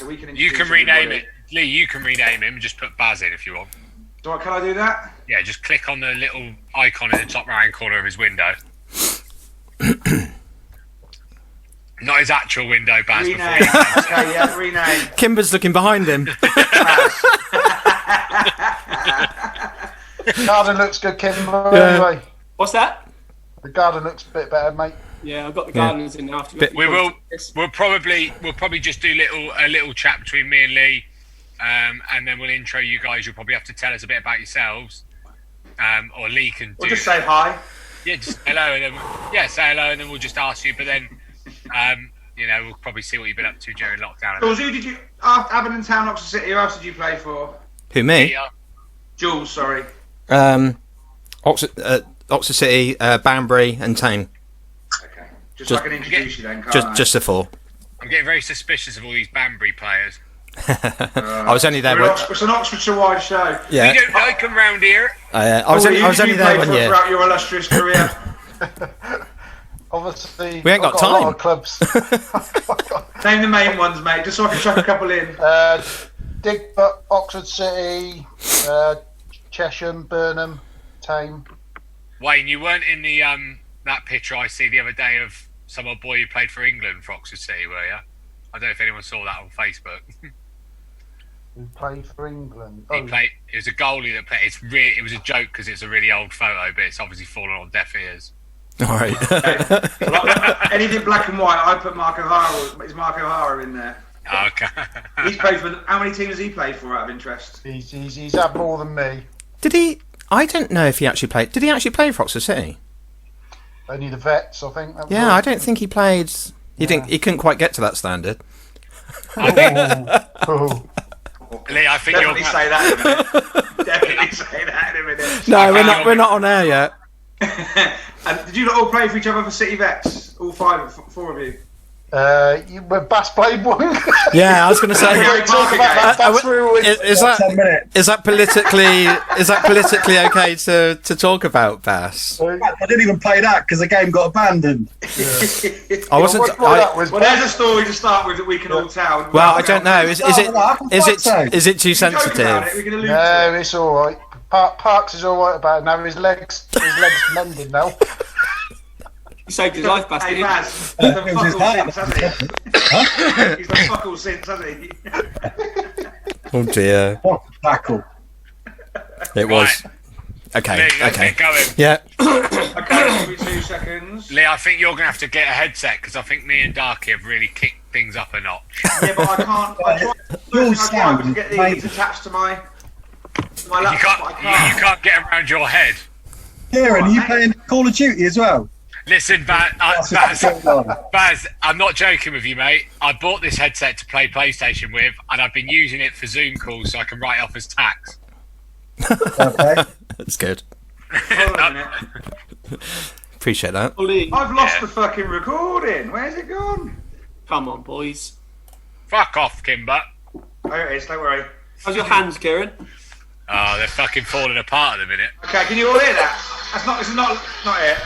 so we can. You can rename it, Lee. You can rename him and just put Baz in if you want. Can I do that? Yeah, just click on the little icon in the top right-hand corner of his window. Not his actual window, Baz. Rename. Okay, yeah, rename. Kimber's looking behind him. Garden looks good, Kimber. Yeah. Anyway, What's that? the garden looks a bit better, mate. Yeah, I've got the gardeners in after. We'll probably just do a little chat between me and Lee, and then we'll intro you guys. You'll probably have to tell us a bit about yourselves, or Lee can. We'll just say hi. Yeah, just hello, and then say hello, and then we'll just ask you. But then, we'll probably see what you've been up to during lockdown. Jules, who did you after Aberdeen Town, Oxford City? Who else did you play for? Who, me? Jules, sorry. Oxford City, Banbury, and Tame. Okay, just so I can introduce you then, can't I? Just the 4. I'm getting very suspicious of all these Banbury players. I was only there. It's an Oxfordshire-wide show. Yeah. We don't like them round here. I was only there 1 year. Throughout your illustrious career. Obviously, We ain't got I've time. A lot of clubs. Name the main ones, mate, just so I can chuck a couple in. Digbot, Oxford City, Chesham, Burnham, Tame. Wayne, you weren't in the that picture I see the other day of some old boy who played for England for Oxford City, were you? I don't know if anyone saw that on Facebook. Who played for England? He played. It was a goalie that played. It was a joke because it's a really old photo, but it's obviously fallen on deaf ears. All right. Anything black and white, I put Mark O'Hara. Is Mark O'Hara in there? Okay. He's played for. How many teams has he played for out of interest? He's had more than me. Did he? I don't know if he actually played. Did he actually play for Oxford City? Only the vets, I think. Yeah, I don't think he played. He couldn't quite get to that standard. Oh. Lee, I think Definitely say that in a minute. Definitely say that in a minute. No, we're not on air yet. And did you not all play for each other for City Vets? All four of you? When Bass played one. Yeah, I was going to say. Talk about that. Is that politically okay to talk about Bass? I didn't even play that because the game got abandoned. I wasn't. Well, there's a story to start with that we can all tell. Well, I don't know. Is it too sensitive? No, it's all right. Parks is all right about it now. His legs mended now. You saved his life, Bastable. Hey, Baz, he's done fuck all since, hasn't he? He's done fuck all since, hasn't he? Oh dear. What a tackle. It was. Okay. Lee, let's get going. Yeah. Okay, give me 2 seconds. Lee, I think you're going to have to get a headset because I think me and Darky have really kicked things up a notch. Yeah, but I can't. I try to get these attached to my laptop. You can't get around your head. Kieran, are you playing Call of Duty as well? Listen, Baz, I'm not joking with you, mate. I bought this headset to play PlayStation with, and I've been using it for Zoom calls so I can write it off as tax. Okay. That's good. Hold on a minute. Appreciate that. I've lost the fucking recording. Where's it gone? Come on, boys. Fuck off, Kimber. There it is, don't worry. How's your hands, Kieran? Oh, they're fucking falling apart at the minute. Okay, can you all hear that? This is not it.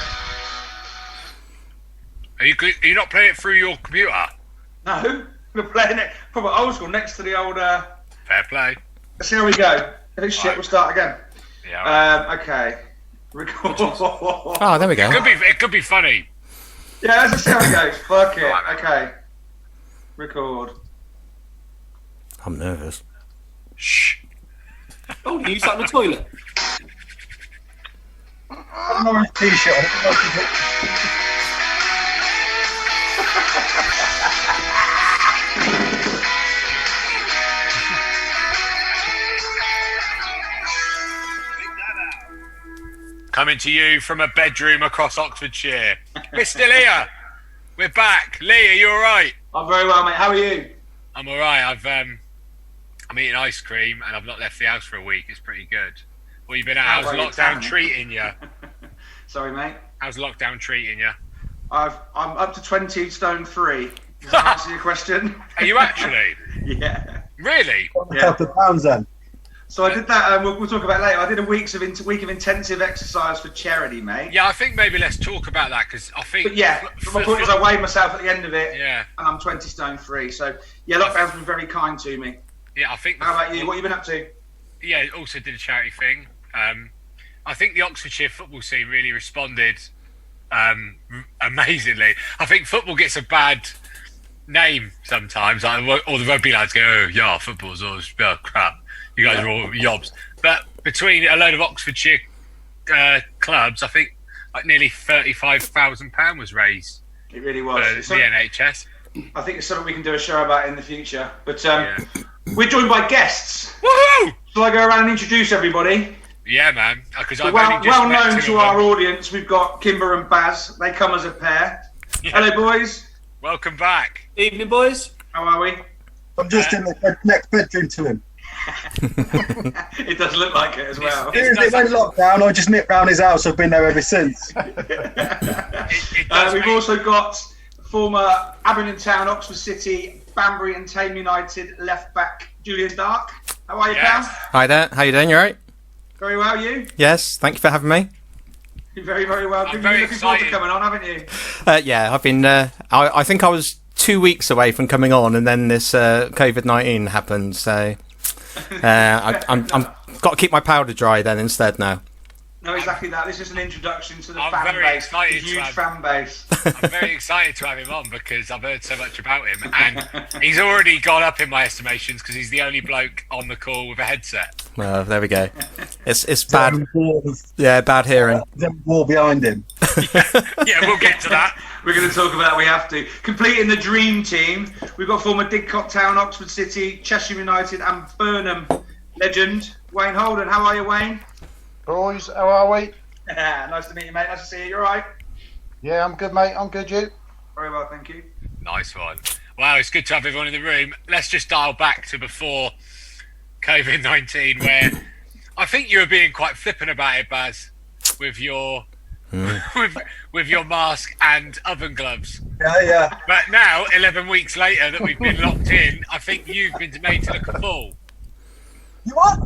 Are you not playing it through your computer? No, we're playing it proper old school next to the old. Fair play. Let's see how we go. If it's shit, we'll start again. Yeah. Okay. Record. Oh, there we go. It could be funny. Yeah, let's just see how it goes. Fuck it. Okay. Record. I'm nervous. Shh. Oh, you sat in the toilet. I'm not a t-shirt. Coming to you from a bedroom across Oxfordshire. We're still here. We're back. Leigh, are you all right? I'm very well, mate. How are you? I'm all right. I'm eating ice cream and I've not left the house for a week. It's pretty good. Well, you've been out. How's lockdown treating you? Sorry, mate. How's lockdown treating you? I'm up to 20 stone 3. Does that answer your question? Are you actually? Yeah. Really? A couple of pounds then. So I did that. We'll talk about it later. I did a week of intensive exercise for charity, mate. Yeah, I think maybe let's talk about that because I think. But yeah, my point is I weighed myself at the end of it. Yeah. And I'm 20 stone 3. So yeah, lockdown's been very kind to me. Yeah, I think. How about you? What have you been up to? Yeah, also did a charity thing. I think the Oxfordshire football scene really responded amazingly. I think football gets a bad name sometimes. Like, all the rugby lads go, "Oh, yeah, football's always crap. You guys are all yobs." But between a load of Oxfordshire clubs, I think like nearly £35,000 was raised. It really was. For the NHS. I think it's something we can do a show about in the future. But we're joined by guests. Woohoo! Shall I go around and introduce everybody? Yeah, man. Because So well known to our audience, we've got Kimber and Baz. They come as a pair. Yeah. Hello, boys. Welcome back. Evening, boys. How are we? I'm just in the next bedroom to him. It does look like it as well. As soon as it went lockdown, I just nipped round his house. I've been there ever since. We've also got former Aberdeen Town, Oxford City, Banbury and Tame United left back Julian Dark. How are you, Yes. pal? Hi there. How you doing? You alright? Very well, you? Yes. Thank you for having me. You're very, very well. You've very been looking forward to excited. coming on, haven't you? Yeah, I've been. I think I was 2 weeks away from coming on, and then this COVID-19 happened. So I'm got to keep my powder dry then instead now. No, exactly that. This is an introduction to the I'm fan very base. excited The to huge have- fan base. I'm very excited to have him on because I've heard so much about him, and he's already gone up in my estimations because he's the only bloke on the call with a headset. Well, there we go. It's bad. There's Yeah, bad hearing. a wall behind him. Yeah, we'll get to that. We're going to talk about that. We have to. Completing the dream team, we've got former Didcot Town, Oxford City, Cheshire United and Burnham legend, Wayne Holden. How are you, Wayne? Boys, how are we? Nice to meet you, mate. Nice to see you. You all right? Yeah, I'm good, mate. I'm good, you? Very well, thank you. Nice one. Wow, it's good to have everyone in the room. Let's just dial back to before COVID-19, where I think you were being quite flippant about it, Baz, with your with your mask and oven gloves. Yeah. But now, 11 weeks later that we've been locked in, I think you've been made to look a fool. You what?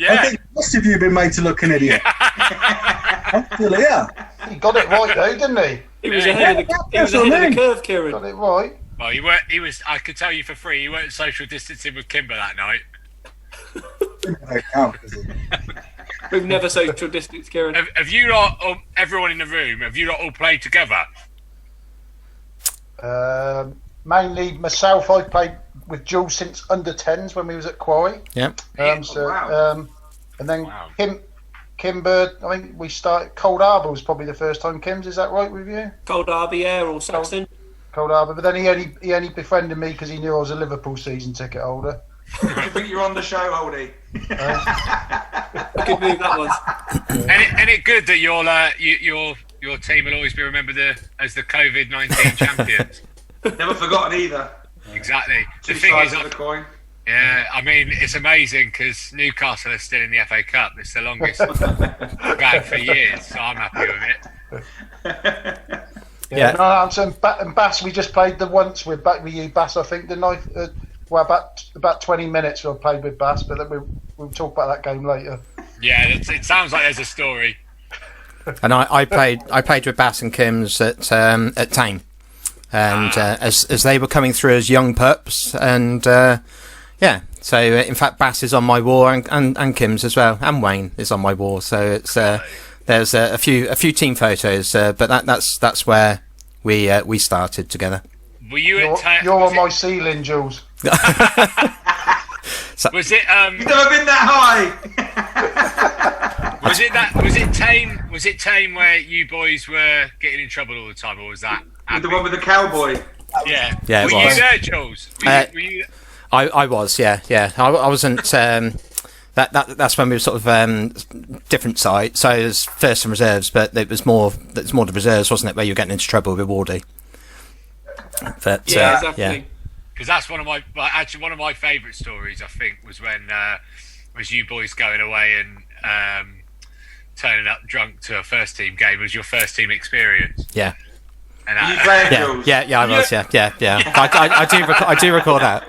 I Yeah. think most of you have been made to look an idiot. I'm still here. He got it right, though, didn't he? He was Yeah. ahead of the, he was That's what I ahead of mean. the curve, Got Kieran. it right. Well, he was. I could tell you for free, you weren't social distancing with Kimber that night. Don't count, does it? We've never social distance, Kieran. Have you lot, everyone in the room, have you lot all played together? Mainly myself, I played with Jules since under 10s when we was at Quarry. Yeah. Wow. And then Wow. Kimber, I think we started, Cold Harbour was probably the first time, Kims, is that right with you? Cold Derby, yeah, or Saxton. Cold Harbour, but then he only befriended me because he knew I was a Liverpool season ticket holder. I think you're on the show, Holdy. I could move that one. And it good that your team will always be remembered as the COVID-19 champions. Never forgotten either. Exactly. The Two thing sides is, of the coin. yeah, I mean, it's amazing because Newcastle are still in the FA Cup. It's the longest run for years, so I'm happy with it. Yeah. No, I'm saying and Bass, we just played the once with you, Bass. I think the night, well, about 20 minutes I played with Bass, but then we'll talk about that game later. Yeah, it sounds like there's a story. And I played with Bass and Kim's at Tame, and as they were coming through as young pups, and yeah, so in fact Bass is on my wall and Kim's as well, and Wayne is on my wall. So it's there's a few team photos, but that's where we started together. Were you You're on my ceiling, Jules. Was it You've never been that high. Was it Tame where you boys were getting in trouble all the time, or was that The one with the cowboy. Yeah. Yeah, it were was. you there, Jules? Were you... I was, yeah. I wasn't. That's when we were sort of different side. So it was first and reserves, but it was more the reserves, wasn't it? Where you were getting into trouble with Wardy. But Yeah, exactly. yeah. Because that's one of my favourite stories. I think was when was you boys going away and turning up drunk to a first team game. Was your first team experience? Yeah. And Are you playing, Yeah, Jules? I was, yeah. I do recall that.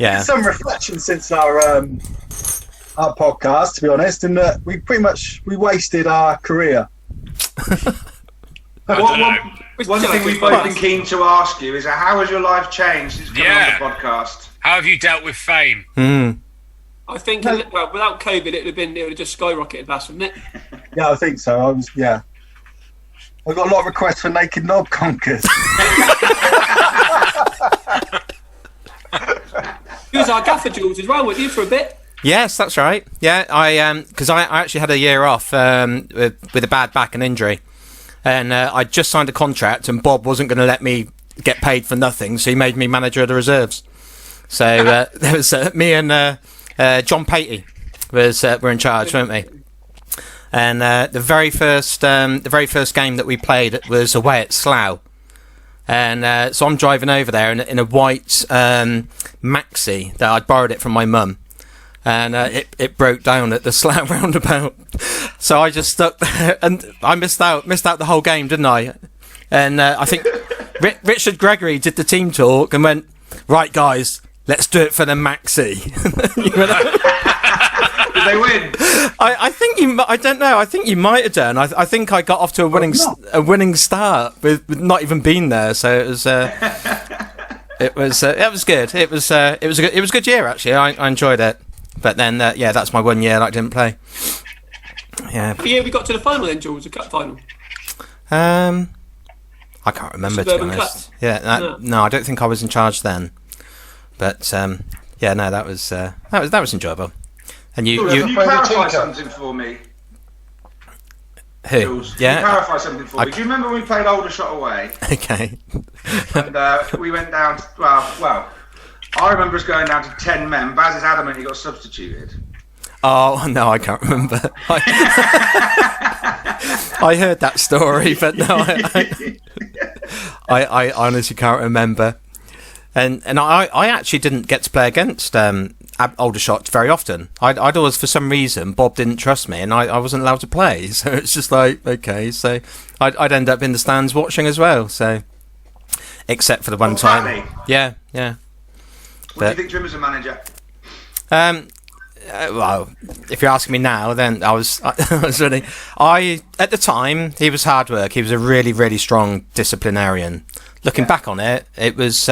Yeah. Some reflection since our podcast, to be honest, and we wasted our career. One thing we've both been keen to ask you is how has your life changed since coming on the podcast? How have you dealt with fame? I think without COVID, it would have just skyrocketed, Bass, wouldn't it? Yeah, I think so. I got a lot of requests for naked knob conkers. You was our gaffer, Jules, as well, weren't you, for a bit? Yes, that's right. Yeah, because I actually had a year off with a bad back and injury, and I just signed a contract, and Bob wasn't going to let me get paid for nothing, so he made me manager of the reserves. So there was me and John Patey were in charge, weren't we? And the very first game that we played was away at Slough. And so I'm driving over there in a white maxi that I'd borrowed it from my mum. And it broke down at the Slough roundabout. So I just stuck there, and I missed out the whole game, didn't I? And I think Richard Gregory did the team talk and went, "Right, guys, let's do it for the maxi." Did they win? I think you. I don't know. I think you might have done. I think I got off to a winning start with not even being there. So it was. It was good. It was a good year actually. I enjoyed it. But then that's my 1 year that I didn't play. Yeah. Yeah, we got to the final then, Jules, the cup final. I can't remember, to be honest. Cup. Yeah. No, I don't think I was in charge then. But that was enjoyable. And you Can you clarify something for me? Who? Jules, Yeah. Can you clarify something for me? Do you remember when we played Aldershot away? Okay. And we went down to, well, I remember us going down to 10 men. Baz is adamant he got substituted. Oh, no, I can't remember. I heard that story, but no, I honestly can't remember. And I actually didn't get to play against Aldershot very often. I'd always, for some reason, Bob didn't trust me, and I wasn't allowed to play. So it's just like, okay, so I'd end up in the stands watching as well. So, except for the one time. Paddy. Yeah. What do you think to him as a manager? Well, if you're asking me now, then I was really. At the time, he was hard work. He was a really, really strong disciplinarian. Looking back on it, it was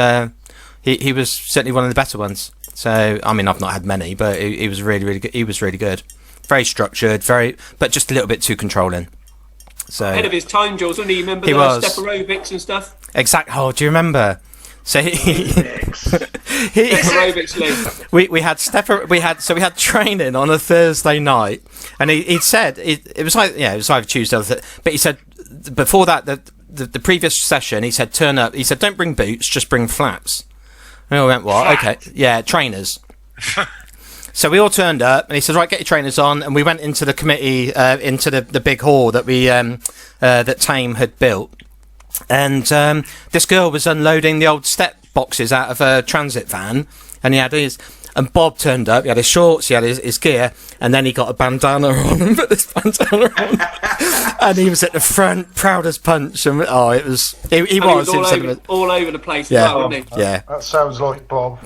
he was certainly one of the better ones. So I mean, I've not had many, but he was really, really good. He was really good, very structured, but just a little bit too controlling. So Ahead of his time, Jules, wasn't he? Remember He the was. step aerobics and stuff? exactly. Oh, do you remember? So Aerobics, Leigh. we had training on a Thursday night, and he'd said it was either Tuesday or but he said before that the previous session he said turn up. He said don't bring boots, just bring flats. And I went what? Flats? Okay, yeah, trainers. So we all turned up, and he said right, get your trainers on, and we went into the committee into the big hall that we that Tame had built. And this girl was unloading the old step boxes out of a transit van, and he had and Bob turned up. He had his shorts, he had his gear, and then he got a bandana on and put this bandana on, and he was at the front, proud as punch. And it was he was all over the place. Yeah, as well, wasn't he? yeah. That sounds like Bob.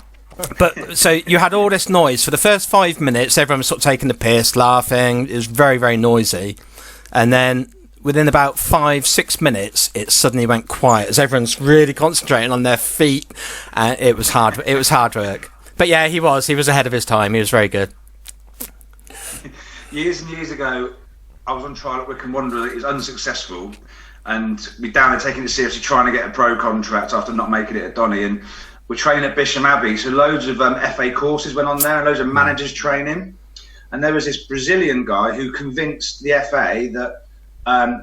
But so you had all this noise for the first 5 minutes. Everyone was sort of taking the piss, laughing. It was very, very noisy, and then within about 5-6 minutes, it suddenly went quiet as everyone's really concentrating on their feet. It was hard. It was hard work. But yeah, he was ahead of his time. He was very good. Years and years ago, I was on trial at Wycombe Wanderers. It was unsuccessful, and we down there taking it seriously, trying to get a pro contract after not making it at Donny. And we're training at Bisham Abbey, so loads of FA courses went on there, and loads of managers training. And there was this Brazilian guy who convinced the FA that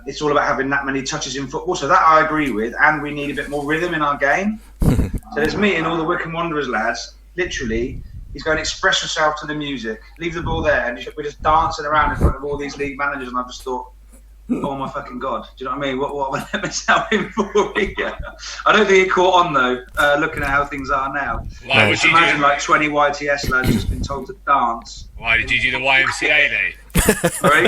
it's all about having that many touches in football. So that I agree with, and we need a bit more rhythm in our game. So there's me and all the Wycombe Wanderers lads. Literally, he's going, express yourself to the music, leave the ball there, and we're just dancing around in front of all these league managers. And I just thought, oh my fucking god, do you know what I mean? What would I let myself in for here? I don't think it caught on though. Looking at how things are now, Why would you imagine do? like 20 YTS lads just been told to dance. Why did you do the YMCA, Leigh? Sorry,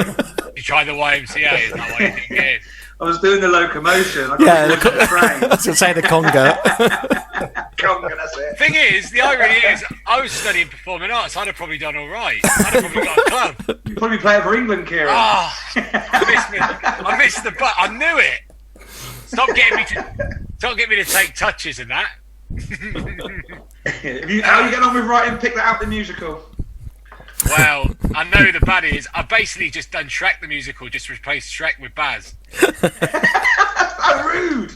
You tried the YMCA, is that why you didn't get in? I was doing the locomotion. I Yeah, got the train. I was going to say the conga. Conga, that's That's it. Thing is, the irony is, I was studying performing arts. I'd have probably done all right. I'd have probably got a club. You probably play for England, Kieran. Oh, I missed the butt. I knew it. Stop getting me to take touches and that. How are you getting on with writing Pick That Out the musical? Well, I know the bad is I've basically just done Shrek the musical, just replaced Shrek with Baz. How rude!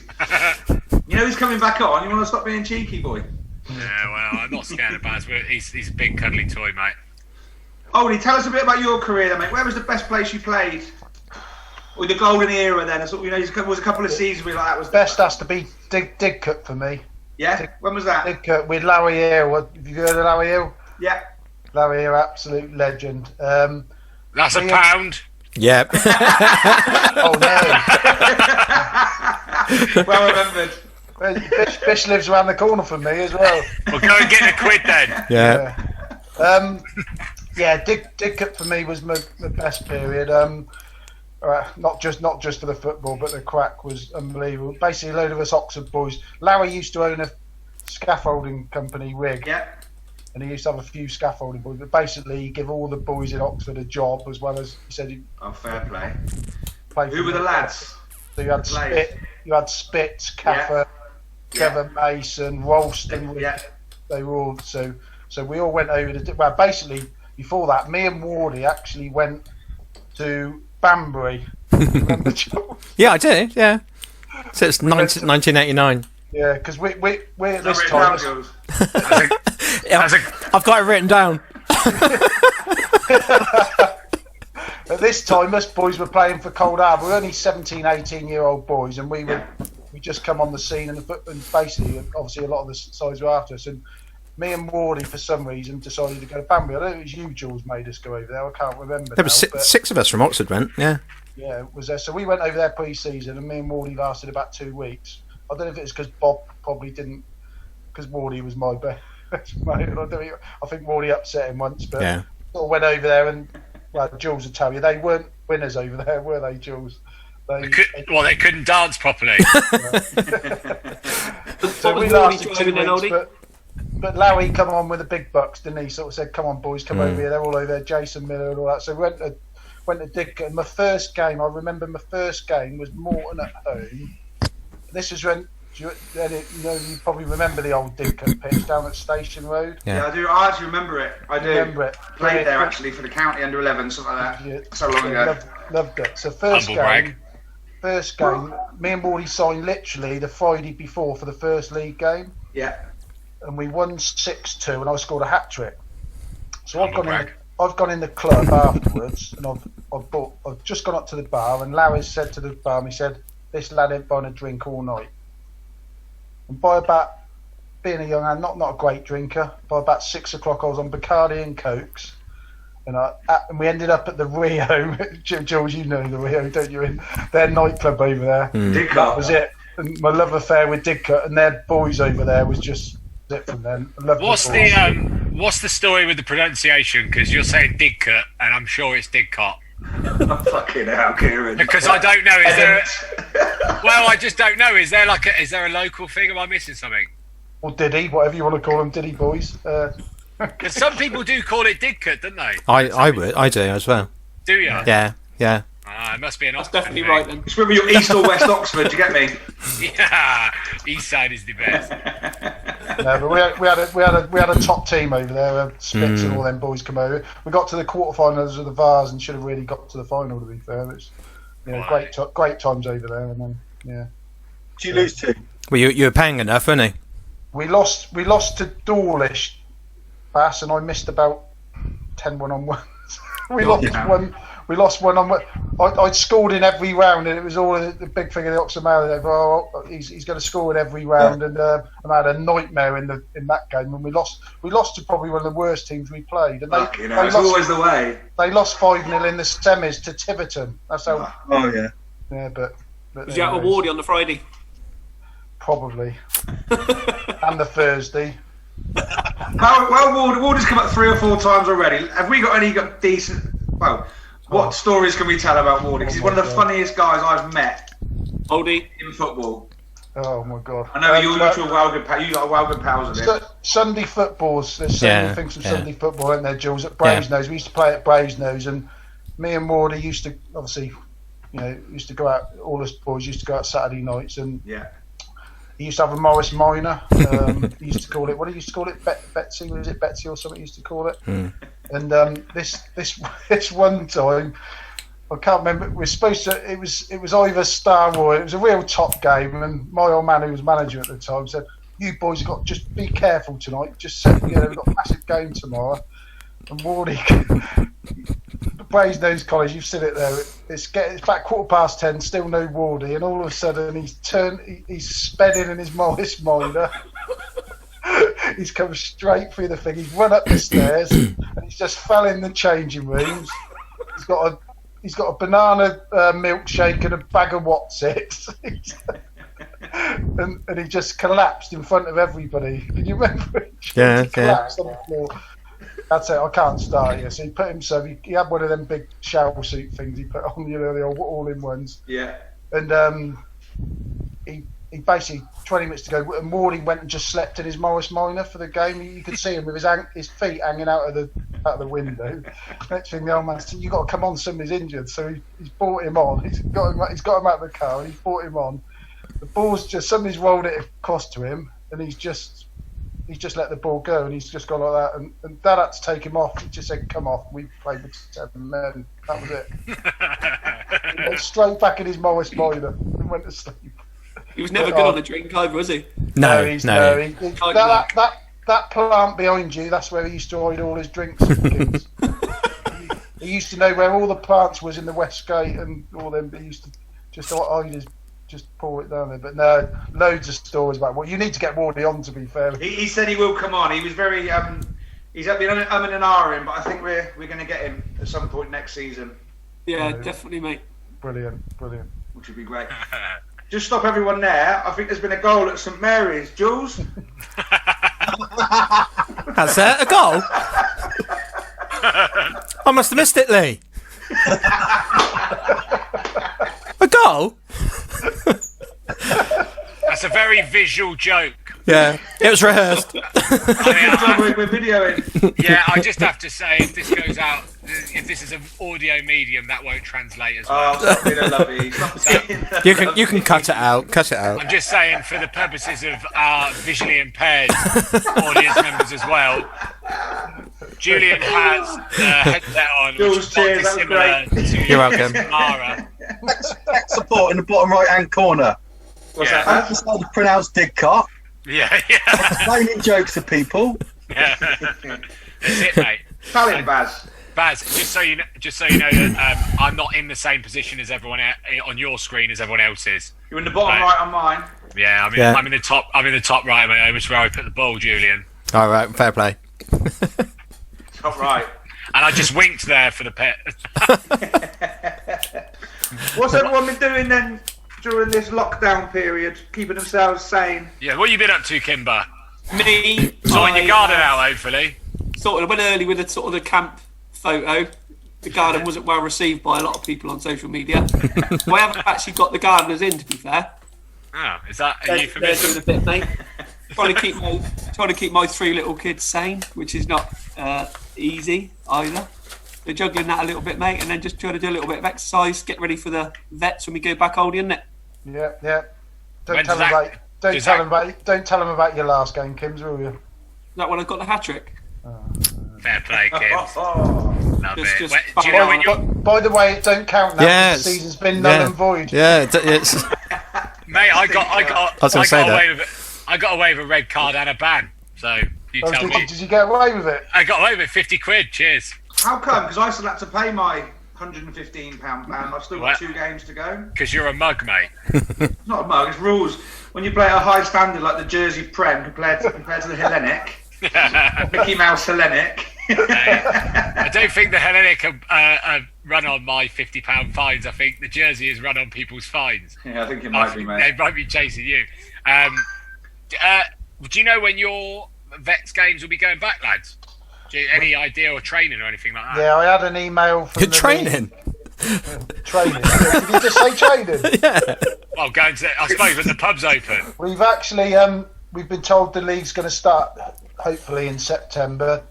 You know he's coming back on. You want to stop being cheeky, boy? Yeah, well, I'm not scared of Baz. He's a big cuddly toy, mate. Ollie, tell us a bit about your career, then, mate. Where was the best place you played? Or the golden era, then? There was a couple of seasons where that was Best has to be Didcot for me. Yeah. When was that? Didcot with Larry Hill. Have you heard of Larry Hill? Yeah. Larry Hill, absolute legend. That's a pound. Yep. Oh no. Well remembered. Bish lives around the corner from me as well. Well, go and get a quid then. Yeah. Didcot for me was my best period. Not just for the football, but the crack was unbelievable. Basically, a load of us Oxford boys. Larry used to own a scaffolding company, Rig. Yeah. And he used to have a few scaffolding boys, but basically he gave all the boys in Oxford a job, as well as he said he'd fair play. play. Who were the lads? So you had Spitz, Caffer, Trevor Mason, Ralston. Yeah. They were all so we all went over to. Well, basically before that, me and Wardy actually went to Banbury. Remember, Joe? Yeah, I do. Yeah. So it's 1989. Yeah, because we're at this Written time. down, Jules? I've got it written down. At this time, us boys were playing for Cold Harbour. We're only 17, 18-year-old boys, and we just come on the scene, and basically, obviously, a lot of the sides were after us. And me and Wardy, for some reason, decided to go to Banbury. I don't know if it was you, Jules, made us go over there. I can't remember. There were six of us from Oxford went. Yeah. Yeah, it was there. So we went over there pre-season, and me and Wardy lasted about 2 weeks. I don't know if it was because Bob probably didn't, because Wardy was my best mate. I think Wardy upset him once, but sort of went over there, and well, Jules will tell you, they weren't winners over there, were they, Jules? They couldn't dance properly. So we lasted 2 weeks, but Larry come on with the big bucks, didn't he? Sort of said, "Come on, boys, come over here." They're all over there, Jason Miller and all that. So we went to Didcot. My first game, I remember my first game was Morton at home. This is when you probably remember the old Didcot pitch down at Station Road. Yeah, I do. I actually remember it. I do. Remember it. Played there actually for the county under 11, something like that. So long ago. Loved it. So first game, me and Wardy signed literally the Friday before for the first league game. Yeah. And we won 6-2, and I scored a hat trick. So I've gone in the club afterwards, and I've just gone up to the bar, and Larry said to the bar, he said, "This lad ain't buying a drink all night." And by about, being a young man, not a great drinker, by about 6 o'clock I was on Bacardi and Cokes, and we ended up at the Rio. Jules, you know the Rio, don't you? In their nightclub over there. Didcot. That was it. And my love affair with Didcot and their boys over there was just it from them. What's the story with the pronunciation? Because you're saying Didcot, and I'm sure it's Didcot. Fucking hell, Kieran. Because I don't know. Well, I just don't know. Is there a local thing? Am I missing something? Or Diddy, whatever you want to call them, Diddy boys. Because some people do call it Didcot, don't they? I do as well. Do you? Yeah. It must be an That's Oxford definitely thing. right then. It's whether you're East or West Oxford, do you get me? Yeah, East side is the best. No, but we had a top team over there. Spitz and all them boys come over. We got to the quarterfinals of the Vars and should have really got to the final. To be fair, it's great times over there. And then Did you lose to? Well, you were paying enough, weren't you? we lost to Dawlish, Bass, and I missed about 10 one-on-ones. We lost one on one. I'd scored in every round, and it was all the big thing of the Oxford Mail. They go, "Oh, he's going to score in every round," and I had a nightmare in that game. And we lost to probably one of the worst teams we played. And it's always the way. They lost 5-0 in the semis to Tiverton. That's how. Oh yeah. Yeah, but Was you out with Wardy on the Friday? Probably. And the Thursday. Well, Ward has come up 3 or 4 times already. Have we got any decent? Well. What stories can we tell about Wardy? Because he's one of the funniest guys I've met Oldie in football. Oh my God! I know you got a well good you got a well good pals of it. Sunday footballs. There's so many things from Sunday football, aren't there, Jules? At Brasenose, we used to play at Brasenose, and me and Wardy used to obviously, used to go out. All us boys used to go out Saturday nights, and he used to have a Morris Minor. He used to call it. What he used to call it? Betsy, was it Betsy or something? He used to call it. And this one time, I can't remember. We're supposed to. It was either Star or it was a real top game. And my old man, who was manager at the time, said, "You boys have got just be careful tonight. Just we've got a massive game tomorrow." And Wardy, Brasenose College, you've seen it there. It's back 10:15, still no Wardy, and all of a sudden he's sped in his Morris Minor. He's come straight through the thing. He's run up the stairs and he's just fell in the changing rooms. He's got a banana milkshake and a bag of Wotsits. and he just collapsed in front of everybody. Can you remember? He collapsed on the floor. That's it. I can't start here. So he put himself. He had one of them big shower suit things. He put on, the all-in-ones. Yeah. And he basically 20 minutes to go. And Wardy went and just slept in his Morris Minor for the game. You could see him with his feet hanging out of the window. Next thing the old man said, "You got to come on. Somebody's injured." So he's brought him on. He's got him out of the car and he's brought him on. The ball's somebody's rolled it across to him and he's just let the ball go and he's just gone like that and Dad had to take him off. He just said, "Come off, we played with 7 men." That was it. He went straight back in his Morris Minor and went to sleep. He was never good on the drink either, was he? No. That plant behind you, that's where he used to hide all his drinks and things. He used to know where all the plants was in the West Gate and all them. He used to just hide just pour it down there. But no, loads of stories about what you need to get Wardy on. To be fair, he said he will come on. He was very he's been and ahhing, but I think we're going to get him at some point next season. Yeah, definitely, mate. Brilliant. Which would be great. Just stop everyone there. I think there's been a goal at St Mary's. Jules? That's it? A goal? I must have missed it, Leigh. A goal? That's a very visual joke. Yeah, it was rehearsed. We're videoing. Yeah, I just have to say, if this goes out, if this is an audio medium, that won't translate as well. Oh, stop being a lovey. You can cut it out. Cut it out. I'm just saying, for the purposes of our visually impaired audience members as well, Julian has headset on, which is not dissimilar to You're welcome. Mara. Tech support in the bottom right-hand corner. What's Yeah. that? I decided to pronounce Didcot. Yeah. Explaining jokes to people. That's it, mate. Italian Baz. Baz, just so you know that I'm not in the same position as everyone on your screen as everyone else is. You're in the bottom right on mine. Yeah, I'm in the top. I'm in the top right, mate. Which is where I put the ball, Julian. All right, fair play. Top right. And I just winked there for the pet. What's everyone been doing then during this lockdown period? Keeping themselves sane? Yeah, what have you been up to, Kimber? Me, Sorting your garden out, hopefully. Sort of went early with the camp photo. The garden wasn't well received by a lot of people on social media. I haven't actually got the gardeners in, to be fair. Oh, is that a They're euphemism? doing a bit, mate. Trying to keep my 3 little kids sane, which is not easy either. They're juggling that a little bit, mate, and then just trying to do a little bit of exercise, get ready for the vets when we go back old, isn't it? Yeah. Don't When's tell them about your last game, Kims, will you? That when I got the hat trick. Fair play, kids. Oh. Love Just- it. just Do you know when you're... By the way, it don't count now. Yeah, The season's been null and void. Yeah, it's. Mate, I got away with a red card and a ban. So you tell me. Did you get away with it? I got away with 50 quid. Cheers. How come? Because I still had to pay my £115 ban. I've still got What? 2 games to go. Because you're a mug, mate. It's not a mug, it's rules. When you play at a high standard like the Jersey Prem compared to the Hellenic, Mickey Mouse Hellenic. I don't think the Hellenic are run on my £50 fines. I think the Jersey is run on people's fines. Yeah, I think it might be, They mate. might be chasing you. Do you know when your Vets games will be going back, lads? Any idea or training or anything like that? Yeah, I had an email from You're training. Training. Did you just say training? Yeah. Well, going to, I suppose when the pub's open. We've actually we've been told the league's going to start hopefully in September.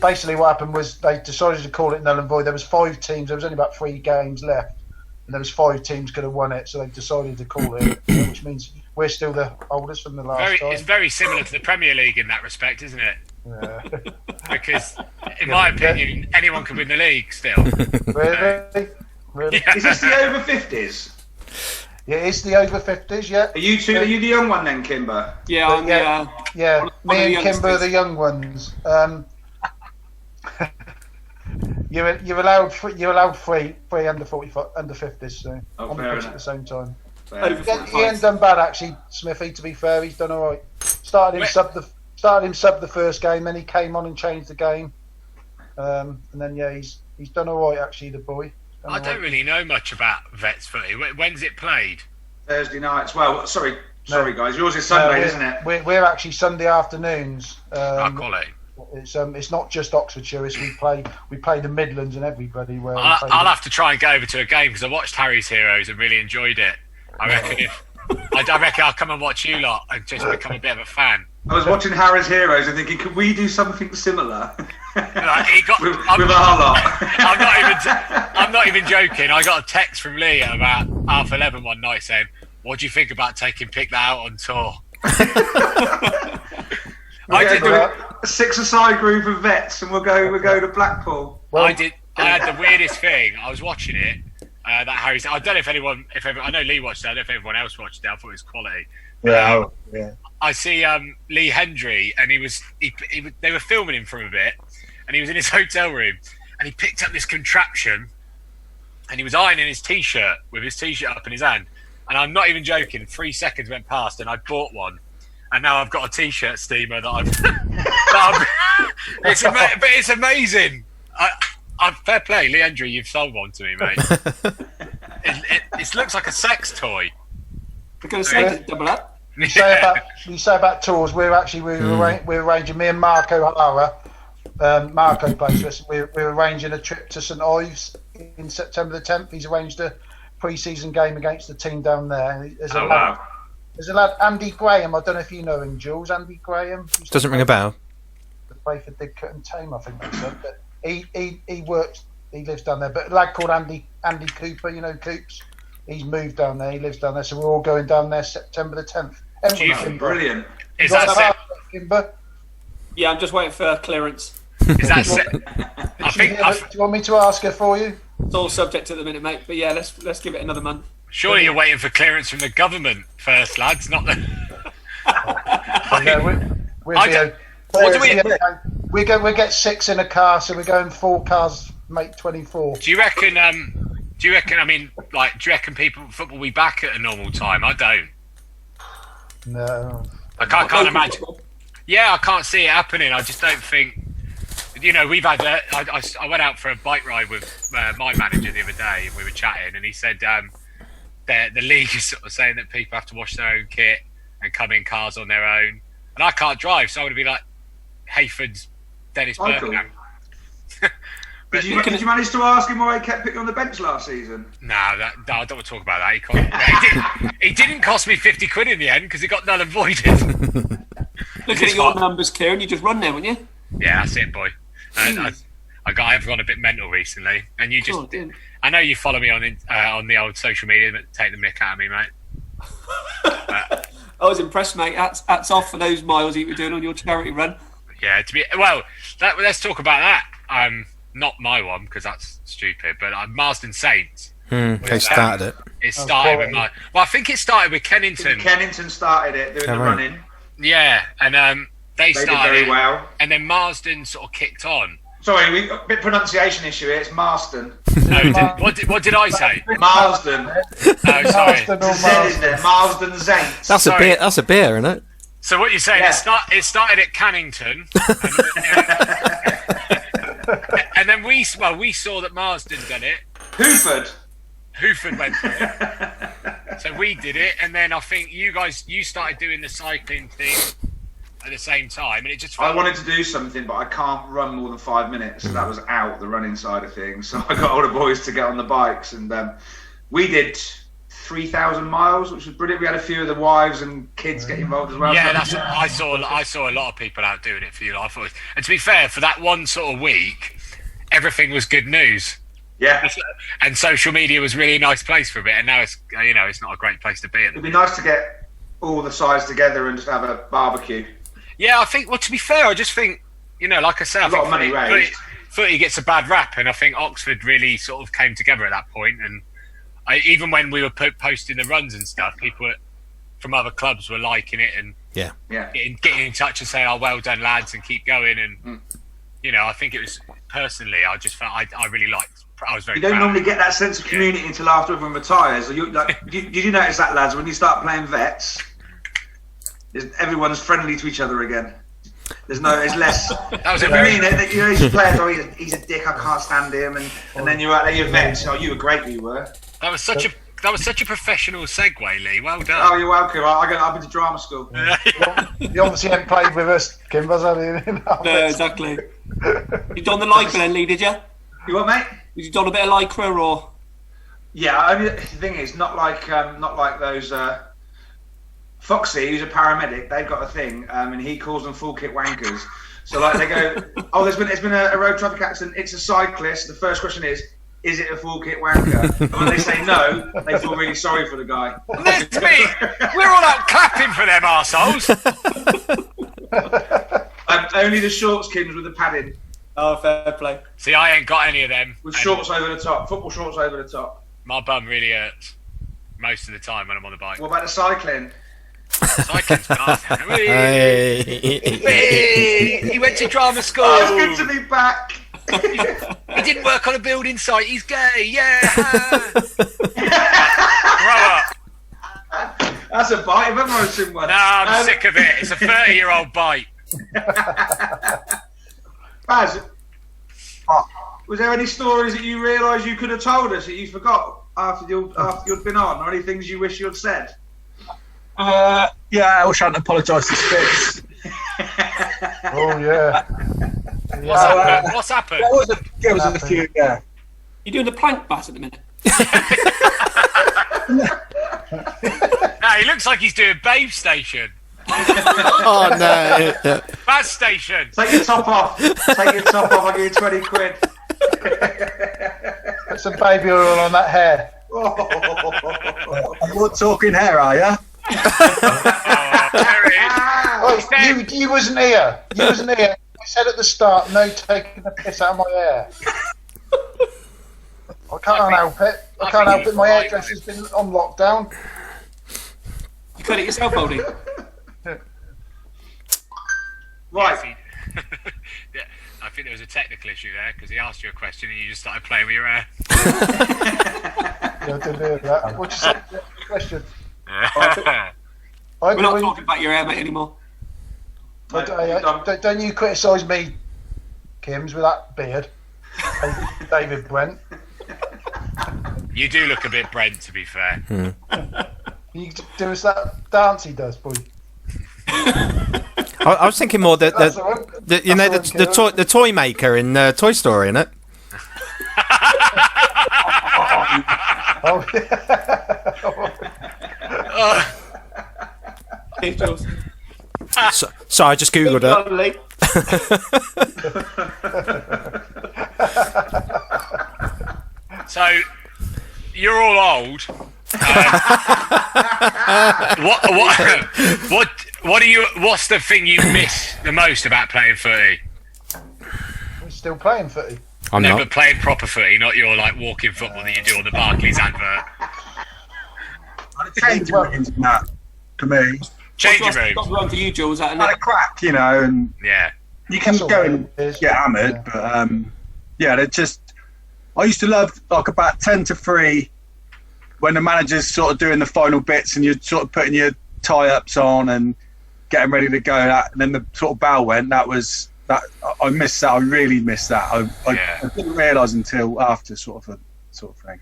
Basically what happened was they decided to call it null and void. There was 5 teams. There was only about 3 games left, and there was 5 teams could have won it. So they decided to call it, which means we're still the holders from the last time. It's very similar to the Premier League in that respect, isn't it? Yeah. Because, in my opinion, anyone can win the league still. Really? Yeah. Is this the over 50s? Yeah, it's the over 50s. Yeah. Are you two? Are you the young one then, Kimber? Yeah, I'm Yeah. one Me of the and Kimber are the youngsters. young ones. You're allowed three under 45 under 50s. So Oh, on the fair pitch enough. at the same time. Over He ain't done bad actually, Smithy. To be fair, he's done all right. Started him sub the first game, then he came on and changed the game, and then he's done all right actually. The boy. I don't really know much about Vets footy. When's it played? Thursday nights. Well, sorry guys. Yours is Sunday, isn't it? We're actually Sunday afternoons. Quality. It's not just Oxfordshire. We play the Midlands and everybody. Where I'll have to try and go over to a game because I watched Harry's Heroes and really enjoyed it. I reckon I reckon I'll come and watch you lot and just become a bit of a fan. I was watching Harry's Heroes and thinking, could we do something similar Like, with our lot? I'm not even joking. I got a text from Leigh at about 11:30 one night saying, "What do you think about taking Pick That Out on tour?" I did a 6-a-side group of vets, and we'll go to Blackpool. I had the weirdest thing. I was watching it. That Harry's. I don't know if anyone. I know Leigh watched it. I don't know if everyone else watched it. I thought it was quality. Yeah. I see Leigh Hendry, and they were filming him for a bit, and he was in his hotel room, and he picked up this contraption, and he was ironing his t-shirt with his t-shirt up in his hand, and I'm not even joking. 3 seconds went past, and I bought one, and now I've got a t-shirt steamer that but it's amazing. Fair play, Leigh Hendry, you've sold one to me, mate. It looks like a sex toy. We're going to say double up. You say about tours. We're arranging. Me and Marco O'Hara, Marco plays for us. We're arranging a trip to St Ives in September the 10th. He's arranged a pre-season game against the team down there. There's a lad, Andy Graham. I don't know if you know him, Jules. Andy Graham Doesn't ring a bell. Play for Didcot and Tame, I think that's it. But he works. He lives down there. But a lad called Andy Cooper. You know Coops. He's moved down there. He lives down there. So we're all going down there September the 10th. Brilliant. Is that Kimber? Yeah, I'm just waiting for clearance. Is that Do you want me to ask her for you? It's all subject at the minute, mate. But yeah, let's give it another month. surely you're waiting for clearance from the government first, lads, not the. We get 6 in a car, so we're going 4 cars, make 24. Do you reckon? Do you reckon football will be back at a normal time? I don't. No. I can't imagine. Yeah, I can't see it happening. I just don't think. You know, we've had. I went out for a bike ride with my manager the other day, and we were chatting, and he said the league is sort of saying that people have to wash their own kit and come in cars on their own, and I can't drive, so I'm going to be like Hayford's Dennis Bergkamp. Did you manage to ask him why he kept picking on the bench last season? No, I don't want to talk about that. He didn't cost me 50 quid in the end because he got null and voided. Look at your numbers, Kieran. You just run there, wouldn't you? Yeah, that's it, boy. I've gone a bit mental recently, and you just. Oh, dear. I know you follow me on the old social media, but take the mick out of me, mate. I was impressed, mate. Hats off for those miles you were doing on your charity run. Yeah, let's talk about that. Not my one because that's stupid, but Marsden Saints. They started it. It started with my. Well, I think it started with Kennington. Kennington started it, doing the running. Yeah, and they did started very well. And then Marsden sort of kicked on. Sorry, we got a bit pronunciation issue here. It's Marsden. No, what did I say? Marsden. Oh, sorry. Marsden Saints. That's a beer, isn't it? So what you're saying? Yeah. It started at Cannington, and then we saw that Marsden done it. Hooford went for it. So we did it, and then I think you started doing the cycling thing, at the same time, and it just. I wanted to do something, but I can't run more than 5 minutes. So that was out, the running side of things. So I got all the boys to get on the bikes, and we did 3,000 miles, which was brilliant. We had a few of the wives and kids get involved as well. Yeah, that's what I saw a lot of people out doing it for you. I thought, and to be fair, for that one sort of week, everything was good news. Yeah, and social media was really a nice place for a bit, and now it's it's not a great place to be. It'd be nice to get all the sides together and just have a barbecue. Yeah, I think. Well, to be fair, I just think like I say, I a lot of money raised. Footy gets a bad rap, and I think Oxford really sort of came together at that point. And even when we were posting the runs and stuff, people from other clubs were liking it and getting in touch and saying, "Oh, well done, lads," and keep going. And I think it was personally, I just felt I really liked. I was very. You don't proud. normally get that sense of community until after everyone retires. Did you notice that, lads? When you start playing vets, everyone's friendly to each other again. It's less. That was a very. You players, he's a dick. I can't stand him, and then you're out there, you're vets. Oh, you were great, you were. That was such a professional segue, Lee. Well done. Oh, you're welcome. I've been to drama school. You obviously haven't played with us, Kimber, have you? No, exactly. You done the lycra then, Lee? Did you? You what, mate? You done a bit of lycra or? Yeah, I mean, the thing is, not like those. Foxy, who's a paramedic, they've got a thing, and he calls them full kit wankers. So like they go, oh, there's been a road traffic accident. It's a cyclist. The first question is it a full kit wanker? And when they say no, they feel really sorry for the guy. Let's be. We're all out clapping for them arseholes. Only the shorts kids with the padding. Oh, fair play. See, I ain't got any of them. With shorts over the top, football shorts over the top. My bum really hurts most of the time when I'm on the bike. What about the cycling? Cycling's class. Hey. He went to drama school. Oh, it's good to be back. He didn't work on a building site. He's gay. Yeah. Grow up. That's a bite. I've ever seen one. No, I'm sick of it. It's a 30-year-old bite. Baz, was there any stories that you realised you could have told us that you forgot after you'd been on, or any things you wish you'd said? Yeah, I wish I hadn't apologised to Spitz. Oh yeah. What's happened? There was a few, yeah. You doing the plank bass at the minute? No, he looks like he's doing Babe Station. Oh no! Bass Station. Take your top off. I'll give you 20 quid. Put some baby oil on that hair. You're talking hair, are you? Oh, there it is. Oh, you wasn't here. I said at the start, no taking the piss out of my hair. I can't help it. My hairdresser's been on lockdown. You cut it yourself, Holden? Right. Yeah, I think there was a technical issue there because he asked you a question and you just started playing with your hair. Yeah, I didn't hear that. What'd you say? Question. We're not talking about your hair, mate, anymore. Don't you criticise me, Kims, with that beard? David Brent. You do look a bit Brent, to be fair. You do us that dance he does, boy. I was thinking more the toy maker in Toy Story, innit? Oh, yeah. So I just googled it. So you're all old. What's the thing you miss the most about playing footy? We're still playing footy. I'm not. But playing proper footy, not your like walking football that you do on the Barclays advert. Changing rooms and that, to me. Changing rooms. Got run for you, Jules. That Had a crack, and Yeah. you can go and get hammered, but they're just. I used to love like about 10 to 3 when the manager's sort of doing the final bits and you're sort of putting your tie-ups on and getting ready to go. And then the sort of bell went. That was that. I missed that. I really missed that. I didn't realise until after sort of thing.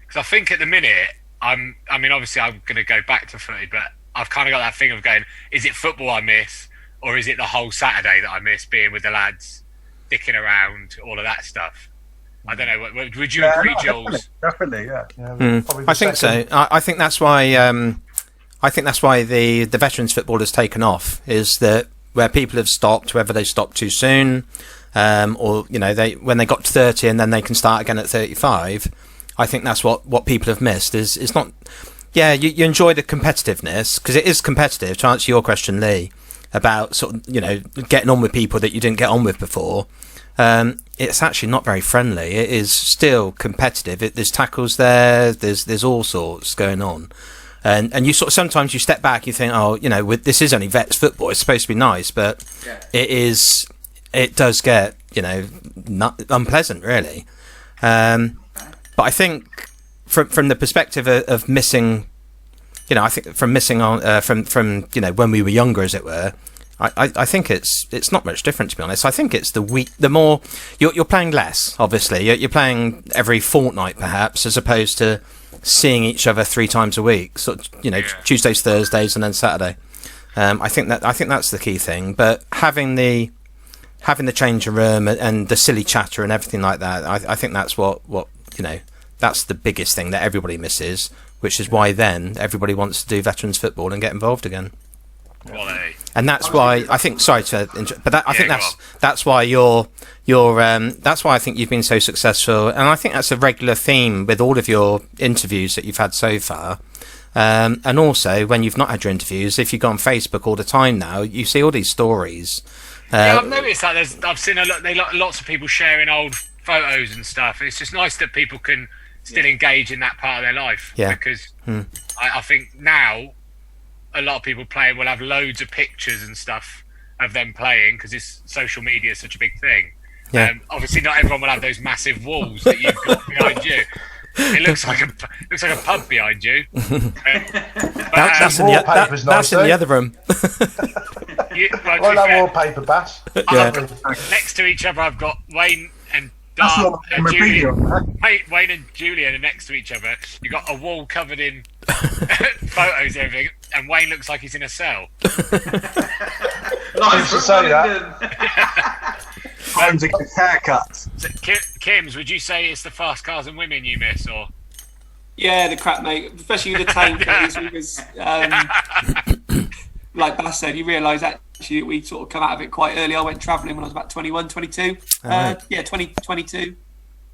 Because I think at the minute, obviously I'm going to go back to footy, but I've kind of got that thing of going, is it football I miss or is it the whole Saturday that I miss being with the lads, dicking around, all of that stuff? I don't know. Would you agree, no, Jules? Definitely, yeah. Probably the I think second. so. I think that's why. I think that's why the veterans football has taken off. Is that where people have stopped, whether they stopped too soon, or when they got to 30 and then they can start again at 35. I think that's what people have missed. Is not. Yeah, you enjoy the competitiveness because it is competitive. To answer your question, Leigh, about sort of getting on with people that you didn't get on with before. It's actually not very friendly. It is still competitive. There's tackles there. There's all sorts going on, and you sort of sometimes you step back. You think, this is only vets football. It's supposed to be nice, but it does get unpleasant, really. But I think from the perspective of missing, I think from missing on from when we were younger, as it were. I think it's not much different, to be honest. I think it's the more you're playing less. Obviously, you're playing every fortnight, perhaps, as opposed to seeing each other 3 times a week. Sort of, Tuesdays, Thursdays, and then Saturday. I think that's the key thing. But having the changing room and the silly chatter and everything like that, I think that's what that's the biggest thing that everybody misses. Which is why then everybody wants to do veterans football and get involved again. And that's why I think. Sorry to interrupt, but I think that's why that's why I think you've been so successful, and I think that's a regular theme with all of your interviews that you've had so far. And also when you've not had your interviews, if you go on Facebook all the time now, you see all these stories. I've noticed that. I've seen lots of people sharing old photos and stuff. It's just nice that people can still engage in that part of their life. Yeah. Because I think now. A lot of people playing will have loads of pictures and stuff of them playing because this social media is such a big thing. Yeah. Obviously, not everyone will have those massive walls that you've got behind you. It looks like a pub behind you. That's in the other room. That wallpaper, Bass. Next to each other, I've got Wayne and Dart and Julian. Wayne and Julian are next to each other. You've got a wall covered in photos and everything, and Wayne looks like he's in a cell. Nice to say that. Times to get haircuts. So, Kims, would you say it's the fast cars and women you miss, or? Yeah, the crap, mate. Especially with the Tame days, because, like Bass said, you realise actually we sort of come out of it quite early. I went travelling when I was about 21, 22. 2022.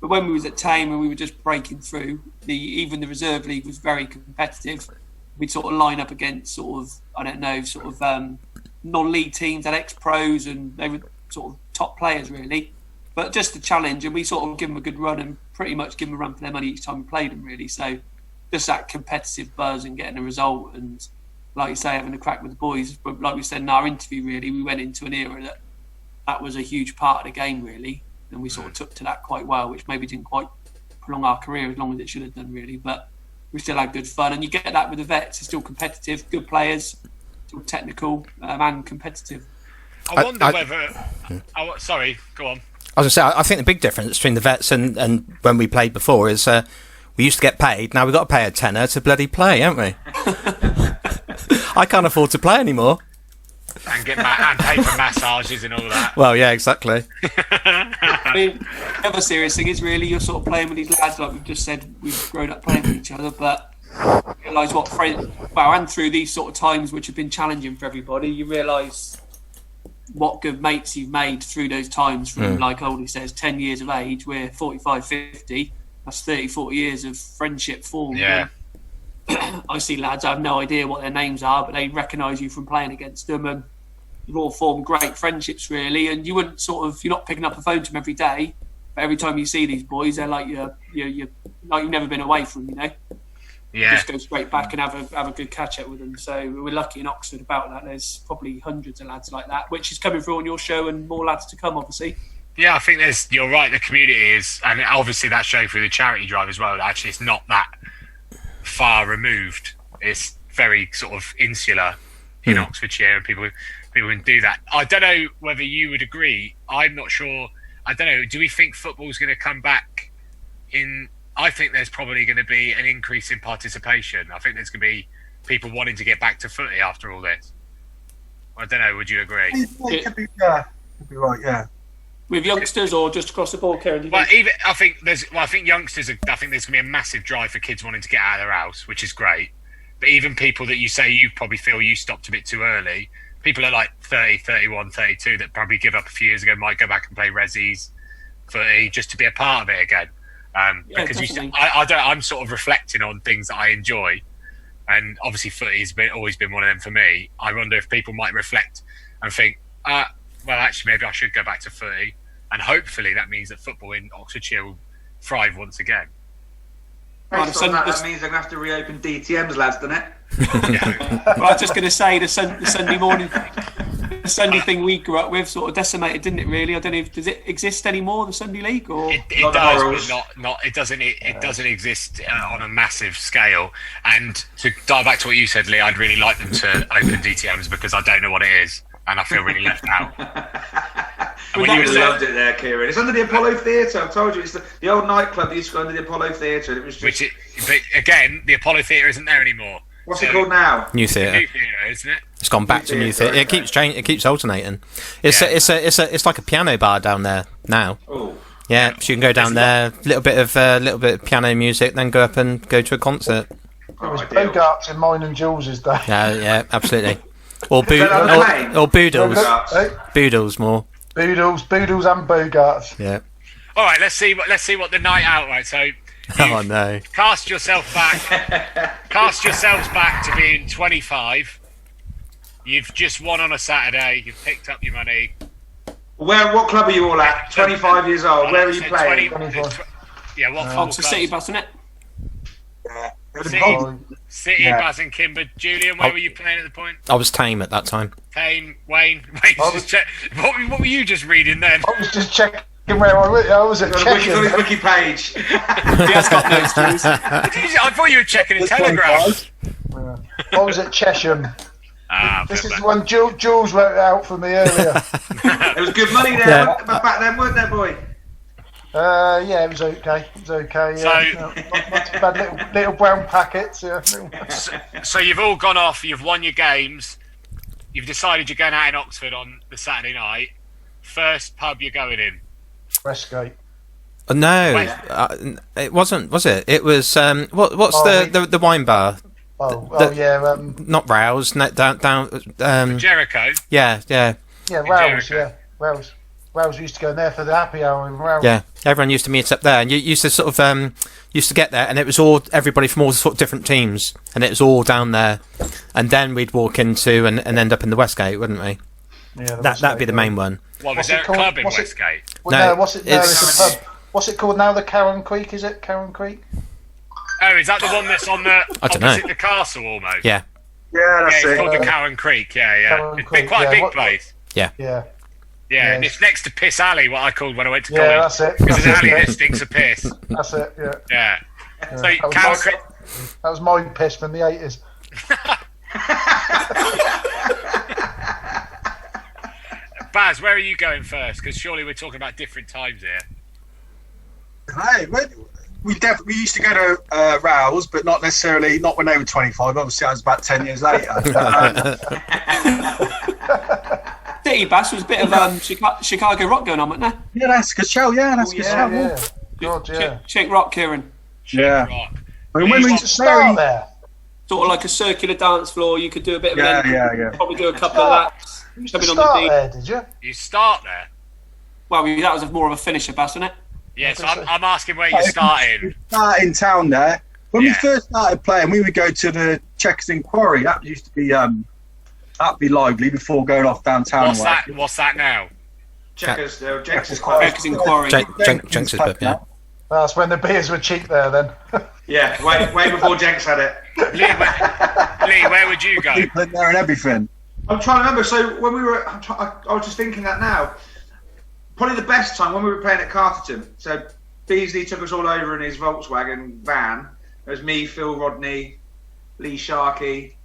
But when we was at Tame and we were just breaking through, even the reserve league was very competitive. We'd sort of line up against non-league teams and ex-pros, and they were sort of top players really. But just the challenge, and we sort of give them a good run and pretty much give them a run for their money each time we played them really. So just that competitive buzz and getting a result, and like you say, having a crack with the boys. But like we said in our interview, really, we went into an era that was a huge part of the game really. And we sort of took to that quite well, which maybe didn't quite prolong our career as long as it should have done, really. But we still had good fun. And you get that with the vets. It's still competitive, good players, still technical and competitive. I wonder whether... sorry, go on. I was going to say, I think the big difference between the vets and when we played before is we used to get paid. Now we've got to pay a tenner to bloody play, haven't we? I can't afford to play anymore. And and pay for massages and all that. Well, yeah, exactly. I mean, the other serious thing is really you're sort of playing with these lads, like we've just said, we've grown up playing with each other, but you realise and through these sort of times which have been challenging for everybody, you realise what good mates you've made through those times from, like Holden says, 10 years of age, we're 45, 50, that's 30, 40 years of friendship formed. Yeah. I see lads, I have no idea what their names are, but they recognise you from playing against them, and you've all formed great friendships really. And you wouldn't you're not picking up the phone to them every day, but every time you see these boys, they're like you're like you've never been away from, Yeah. Just go straight back and have a good catch up with them. So we're lucky in Oxford about that. There's probably hundreds of lads like that, which is coming through on your show, and more lads to come, obviously. Yeah, I think you're right. The community is, and obviously that's shown through the charity drive as well. Actually, it's not that far removed. It's very sort of insular in Oxfordshire, and people can do that. I don't know whether you would agree. I'm not sure. I don't know. Do we think football's going to come back in? I think there's probably going to be an increase in participation. I think there's going to be people wanting to get back to footy after all this. I don't know. Would you agree? It could be right. Yeah. With youngsters or just across the board, Karen? Well, even I think youngsters. I think there's going to be a massive drive for kids wanting to get out of their house, which is great. But even people that you say you probably feel you stopped a bit too early, people are like 30, 31, 32 that probably give up a few years ago might go back and play Resi's footy just to be a part of it again. Because I'm sort of reflecting on things that I enjoy, and obviously footy has always been one of them for me. I wonder if people might reflect and think, well, actually, maybe I should go back to footy, and hopefully that means that football in Oxfordshire will thrive once again. Based on that means they're going to have to reopen DTMs, lads, doesn't it? Well, I was just going to say the Sunday morning, the Sunday thing we grew up with sort of decimated, didn't it? Really, I don't know if does it exist anymore, the Sunday League, or it does, but not. It doesn't. It doesn't exist on a massive scale. And to dive back to what you said, Leigh, I'd really like them to open DTMs because I don't know what it is, and I feel really left out. And when you loved it there, Kieran. It's under the Apollo Theatre. I've told you, it's the old nightclub that used to go under the Apollo Theatre. It was just... but again, the Apollo Theatre isn't there anymore. What's it called now? New Theatre. New Theatre, isn't it? It's gone back to New Theatre. It keeps changing. It keeps alternating. It's like a piano bar down there now. Oh. Yeah, so you can go down there, little bit of piano music, then go up and go to a concert. It was Bogarts in mine and Jules's day. Yeah, absolutely. Or Boodles. Boodles more. Boodles and Bogarts. Yeah. All right, let's see what the night out. Right, so. Oh no! Cast yourselves back to being 25. You've just won on a Saturday. You've picked up your money. What club are you all at? 25 years old. Where are you playing? What football Oxford City, wasn't it? City, Baz and Kimber. Julian, where were you playing at the point? I was Tame at that time. Tame, Wayne. What were you just reading then? I was just checking where I was at checking. On his wiki page. He has got those tools. I thought you were checking a Telegraph. I was at Chesham. This is the one Jules wrote out for me earlier. There was good money there back then, weren't there, boy? Yeah, it was okay. Yeah. Not too bad. Little brown packets. Yeah. So you've all gone off. You've won your games. You've decided you're going out in Oxford on the Saturday night. First pub you're going in. Westgate. No, it wasn't. Was it? It was. What's the wine bar? Yeah. Not Rouse. Down. Jericho. Yeah. Yeah, Rouse. Yeah, Rouse. Rouse used to go in there for the happy hour in Rouse. Yeah, everyone used to meet up there, and you used to sort of used to get there, and it was all everybody from all sort of different teams, and it was all down there, and then we'd walk into and end up in the Westgate, wouldn't we? Yeah, that'd be the main one. Well, was there a club in Westgate? It's a pub. What's it called now? The Karen Creek, is it? Karen Creek? Oh, is that the one that's on the opposite the castle almost? Yeah. Yeah, that's it's called the Karen Creek. Yeah. It's been quite a big place. Yeah. Yeah, and it's next to Piss Alley, what I called when I went to college. Yeah, that's it. Because there's an alley that stinks of piss. That's it. Yeah. So that was my piss from the 80s. Baz, where are you going first? Because surely we're talking about different times here. Hey, we used to go to Rouse, but not when they were 25. Obviously, that was about 10 years later. City Bass was a bit of Chicago rock going on, wasn't there? Yeah, that's good show. Yeah, that's good show. Yeah. God, yeah. Chick rock, Kieran. Yeah. Rock. I mean, when we used to start there, sort of like a circular dance floor, you could do a bit of yeah. Probably do a couple of laps. You used to start there, did you? You start there? Well, that was more of a finisher, Bass, wasn't it? Yes, I'm asking where you're starting. We started in town there. When we first started playing, we would go to the Checkers in Quarry. That used to be that'd be lively before going off downtown. What's that now? Checkers in Quarry. Jenks' pub, yeah. That's when the beers were cheap there, then. Yeah, way before Jenks had it. Lee, where would you go? People in there and everything. I'm trying to remember. So when we were, I was just thinking that now. Probably the best time when we were playing at Carterton. So Beasley took us all over in his Volkswagen van. It was me, Phil Rodney, Lee Sharkey.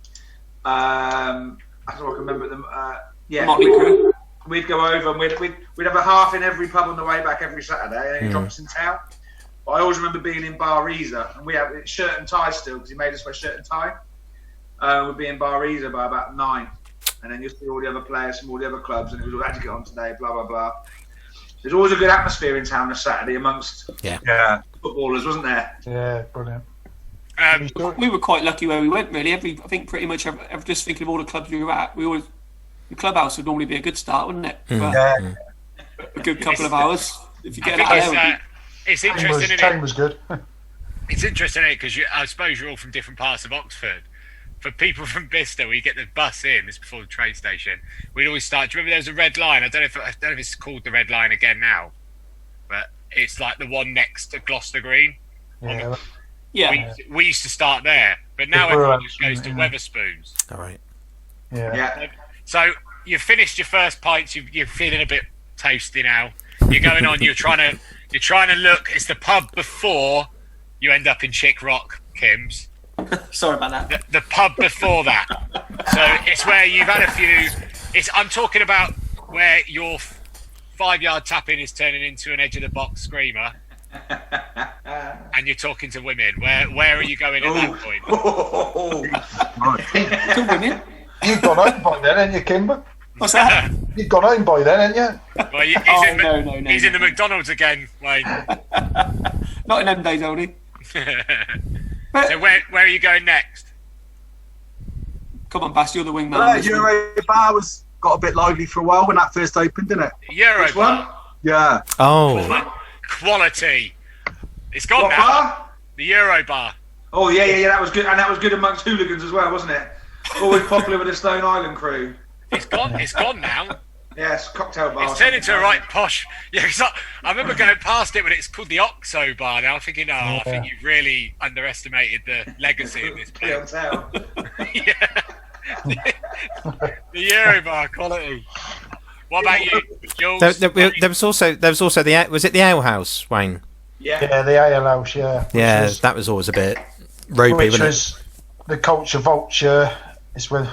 I don't know, I can remember them. We'd go over and we'd have a half in every pub on the way back every Saturday, and he dropped us in town. But I always remember being in Bar Reza, and we had shirt and tie still because he made us wear shirt and tie. We'd be in Bar Reza by about 9. and then you see all the other players from all the other clubs, and it was all, how'd you get on today, blah, blah, blah. There's always a good atmosphere in town on a Saturday amongst footballers, wasn't there? Yeah, brilliant. We were quite lucky where we went, really. I think pretty much, just thinking of all the clubs we were at, the clubhouse would normally be a good start, wouldn't it? Yeah. A good couple of hours. If you get out there. It's interesting, isn't Time it? was good. It's interesting, isn't it? Because I suppose you're all from different parts of Oxford. For people from Bicester, we get the bus in. This is before the train station. We'd always start. Do you remember there was a red line? I don't know if it's called the red line again now, but it's like the one next to Gloucester Green. Yeah. We used to start there, but now everyone just goes to Weatherspoons. All right. Yeah. So you've finished your first pints. You're feeling a bit toasty now. You're going on. You're trying to look. It's the pub before you end up in Chick Rock, Kim's. Sorry about that. The pub before that. So it's where you've had a few. I'm talking about where your 5-yard tap-in is turning into an edge of the box screamer, and you're talking to women. Where are you going at that point? To women. You've gone home by then, ain't you, Kimber? What's that? You've gone home by then, ain't you? Well, he's in the McDonald's again, Wayne. Not in them days, only. So where are you going next? Come on, Bast, you're the wingman. Euro Bar got a bit lively for a while when that first opened, didn't it? Euro One? Yeah. Oh. Quality. It's gone What now. bar? The Euro Bar. Oh, yeah, that was good. And that was good amongst hooligans as well, wasn't it? Always popular with the Stone Island crew. It's gone now. Yes, cocktail bar. It's turned into a right posh. Yeah, 'cause I remember going past it when it's called the Oxo Bar now. I'm thinking, I think you've really underestimated the legacy of this place. Yeah. The Euro Bar quality. What about you, Jules? There was also was it the Ale House, Wayne? Yeah, the Ale House, Yeah, that was always a bit ropey, which wasn't was the Culture Vulture. It's with.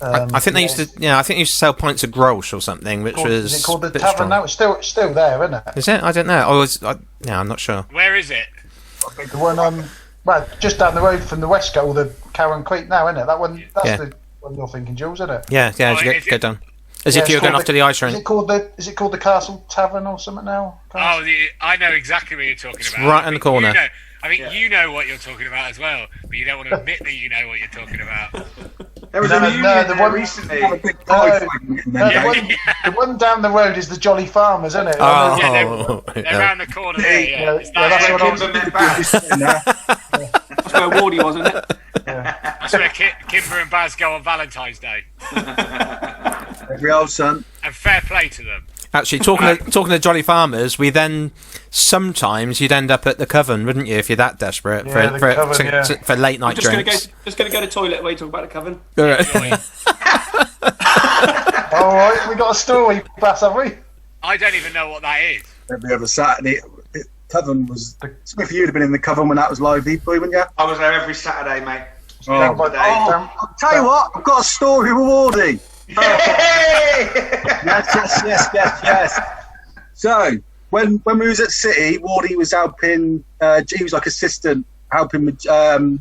I think they used to. Yeah, I think they used to sell pints of Grolsch or something, which was. Is it called the a bit Tavern strong. now? It's still there, isn't it? Is it? I don't know. I'm not sure. Where is it? The one just down the road from the Westgate, or the Cowan Creek now, isn't it? That one. That's the one you're thinking, Jules, isn't it? Yeah. As you go down. As if you were going off to the ice rink. Is it called the Castle Tavern or something now? Oh, I know exactly what you're talking It's about. right in the corner. You know what you're talking about as well, but you don't want to admit that you know what you're talking about. There was a reunion there recently. The one down the road is the Jolly Farmers, isn't it? They're around the corner there. That's what Kimber met Baz. That's where Wardy was, isn't it? That's where Kimber and Baz go on Valentine's Day. Every old son. And fair play to them. Actually, talking to Jolly Farmers, we then sometimes you'd end up at the Coven, wouldn't you, if you're that desperate for late night drinks? Just going to go to the toilet while you talk about the Coven. All right, we got a story, Bass, have we? I don't even know what that is. Every other Saturday. Coven was. Smith, you'd have been in the Coven when that was live, wouldn't you? I was there every Saturday, mate. I'll tell you what, I've got a story with Wardy. Yes. So when we was at City, Wardy was helping. He was like assistant, helping with Jamie,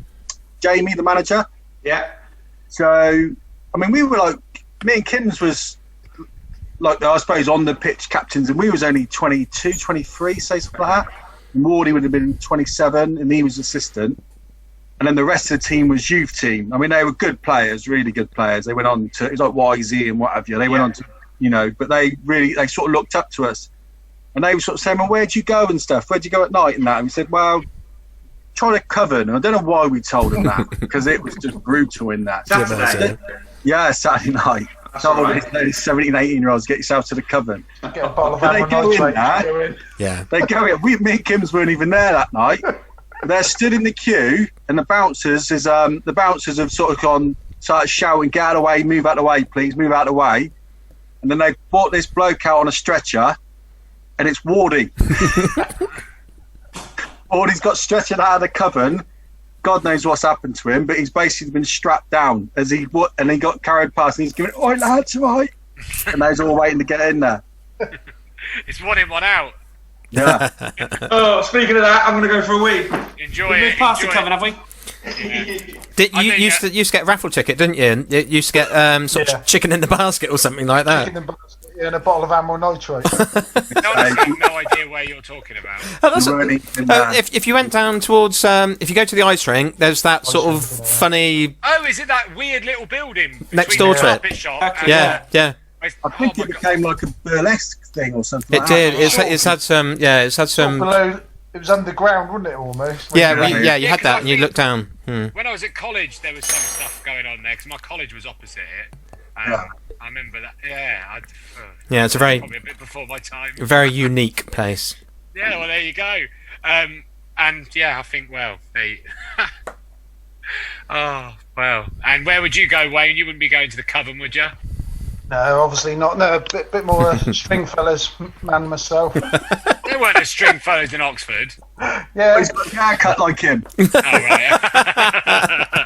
the manager. Yeah. So I mean, we were like, me and Kim's was like, I suppose, on the pitch captains, and we was only 22, 23, say something like that. And Wardy would have been 27, and he was assistant. And then the rest of the team was youth team. I mean, they were good players, really good players. They went on to, it was like YZ and what have you. They went on to, but they sort of looked up to us. And they were sort of saying, well, where'd you go and stuff? Where'd you go at night and that? And we said, well, try to Coven. And I don't know why we told them that, because it was just brutal in that. Saturday? Yeah, Saturday night. Told these 17, 18-year-olds, get yourself to the Coven. Get a bottle of They go in there. Yeah. They go in. Me and Kim's weren't even there that night. They're stood in the queue, and the bouncers have sort of started shouting, "Get out of the way! Move out of the way, please! Move out of the way!" And then they brought this bloke out on a stretcher, and it's Wardy. Wardy's got stretchered out of the Coven. God knows what's happened to him, but he's basically been strapped down and he got carried past, and he's giving, "Oi, lads, right!" And they's all waiting to get in there. It's 1 in, 1 out. Yeah. Oh, speaking of that, I'm going to go for a wee. Enjoy We've it. moved past the enjoy Coven, it. have we? You used to get a raffle ticket, didn't you? You used to get sort of chicken in the basket or something like that. Chicken and a bottle of amyl nitrate. No, I have no idea where you're talking about. If you went down towards, if you go to the ice rink, there's that sort of funny. Oh, is it that weird little building next door to it? Shop Yeah. I think it became like a burlesque thing or something. It did. It's had some. Yeah, it's had some. Below, it was underground, wasn't it? Almost. Yeah, you had that, and you looked down. When I was at college, there was some stuff going on there because my college was opposite it. I remember that. Yeah, it's a probably a bit before my time. Very unique place. Yeah, well, there you go. And yeah, I think they. Oh well. And where would you go, Wayne? You wouldn't be going to the Coven, would you? No, obviously not. No, a bit more string fellas man myself. There weren't a string fellas in Oxford. Yeah. He's got a haircut like him. Oh,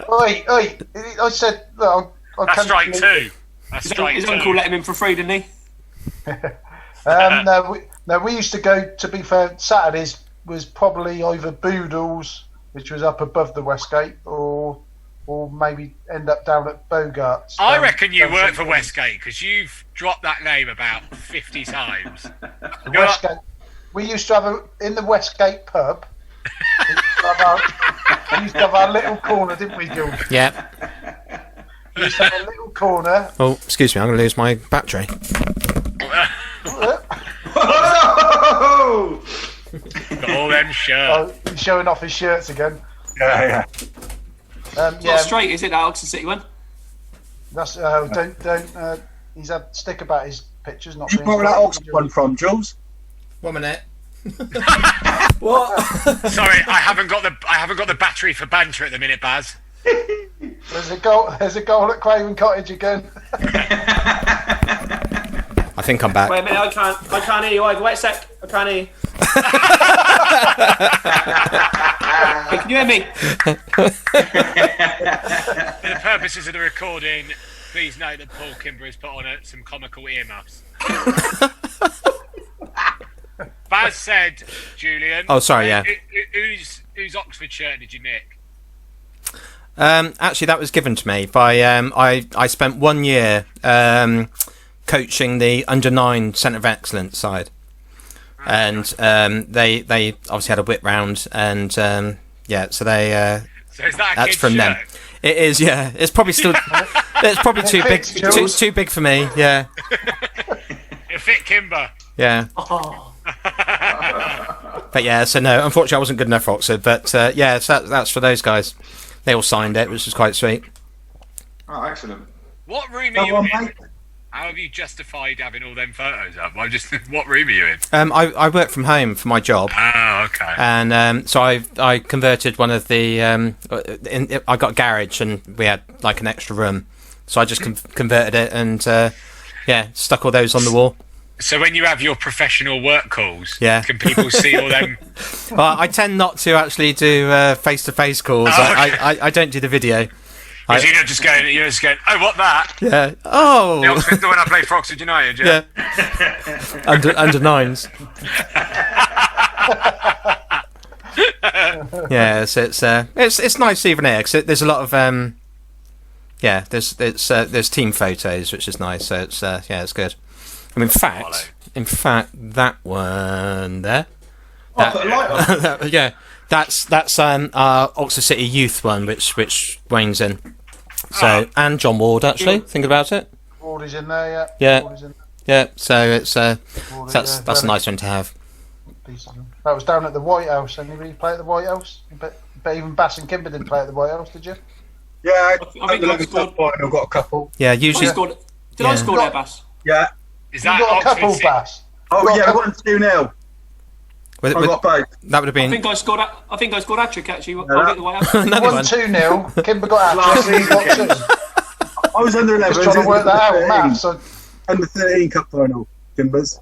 right. Oi, I said, look, That's strike two. His uncle let him in for free, didn't he? No, we used to go, to be fair, Saturdays was probably either Boodles, which was up above the Westgate, or maybe end up down at Bogart's. I reckon you work for Westgate because you've dropped that name about 50 times. Westgate. We used to have in the Westgate pub. we used to have our little corner, didn't we, George? Yeah. We used to have a little corner. Oh, excuse me, I'm going to lose my battery. Got all them shirts. Oh, he's showing off his shirts again. Yeah. Not straight, is it, that Oxford City one? That's don't. He's had stick about his pictures. Not. You brought that Oxford one from, Jules? 1 minute. What? Sorry, I haven't got the battery for banter at the minute, Baz. There's a goal at Craven Cottage again. I think I'm back. Wait a minute, I can't hear you either. Wait a sec, I can't hear you. Hey, can you hear me? For the purposes of the recording, please note that Paul Kimber has put on some comical earmuffs. Baz said, Julian. Oh, sorry, yeah. Whose Oxford shirt did you nick? Actually, that was given to me by. I spent 1 year coaching the under-9 Centre of Excellence side, and they obviously had a whip round, and so they. So is that a that's kid's from them. shirt? It is, yeah. It's probably still. It's probably too big. Too big for me. Yeah. It fit Kimber. Yeah. Oh. But yeah, so no, unfortunately, I wasn't good enough for Oxford. But yeah, so that's for those guys. They all signed it, which was quite sweet. Oh, excellent. What room are you in? How have you justified having all them photos up? What room are you in? I work from home for my job. Oh, okay. And so I converted one of the. I got a garage and we had like an extra room, so I just converted it and stuck all those on the wall. So when you have your professional work calls, Yeah. can people see all them? Well, I tend not to actually do face-to-face calls. Oh, okay. I don't do the video. Because you're just going, oh, what that? Yeah. Oh. The one I play for Oxford United, yeah. Under nines. Yeah, so it's nice even here because there's a lot of there's team photos, which is nice. So it's good. I mean, in fact, that one there. Put a light on. Yeah, that's our Oxford City youth one, which Wayne's in. So and John Ward actually. Think about it. Ward is in there, Yeah. Ward is in Yeah. So it's Ward is that's a nice one to have. That was down at the White House. Anybody play at the White House? But even Bass and Kimber didn't play at the White House, did you? Yeah, I think I scored. I've got a couple. Yeah, I usually. scored. Did I score there, Bass? Yeah. Is You that got a Oxford couple, City? Bass. Oh, Got a yeah, couple- 1-2-0. With, I got both. that would have I been think I scored hat trick actually. I'll get the way out. another one. 1-2-0. Kimber got out. He got two. I was under 11. Just trying to work that out. Maths. So Under 13 cup final, Kimbers.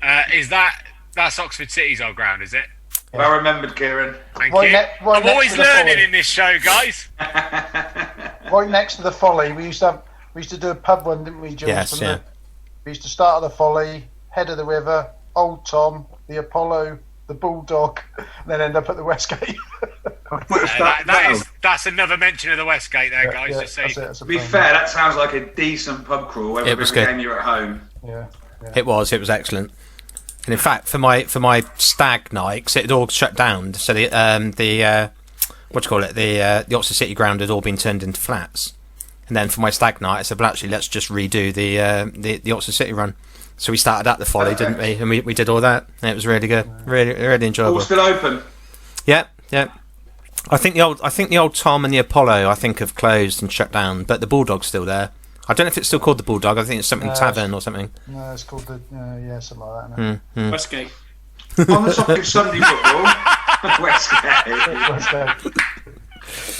That's Oxford City's old ground, is it? Well remembered, Kieran. Thank Right you. right I'm next always to the learning folly. in this show, guys. right next to the Folly, we used to do a pub one, didn't we, Jules? Yes, From yeah. We used to start at the Folly, head of the river, Old Tom, the Apollo, the Bulldog, and then end up at the Westgate. That's another mention of the Westgate there, guys. Yeah, just so to be fair, that sounds like a decent pub crawl. It was good. Game you're at home. Yeah. It was excellent. And in fact, for my stag night, 'cause it had all shut down, so the what do you call it, the Oxford City ground had all been turned into flats. And then for my stag night, I said, well, actually, let's just redo the Oxford City run. So we started at the Folly, didn't we? And we did all that, and it was really good, really enjoyable. All still open. Yeah. I think the old Tom and the Apollo have closed and shut down, but the Bulldog's still there. I don't know if it's still called the Bulldog. I think it's something Tavern or something. No, it's called the something like that. Westgate. On the topic of Sunday football, Westgate.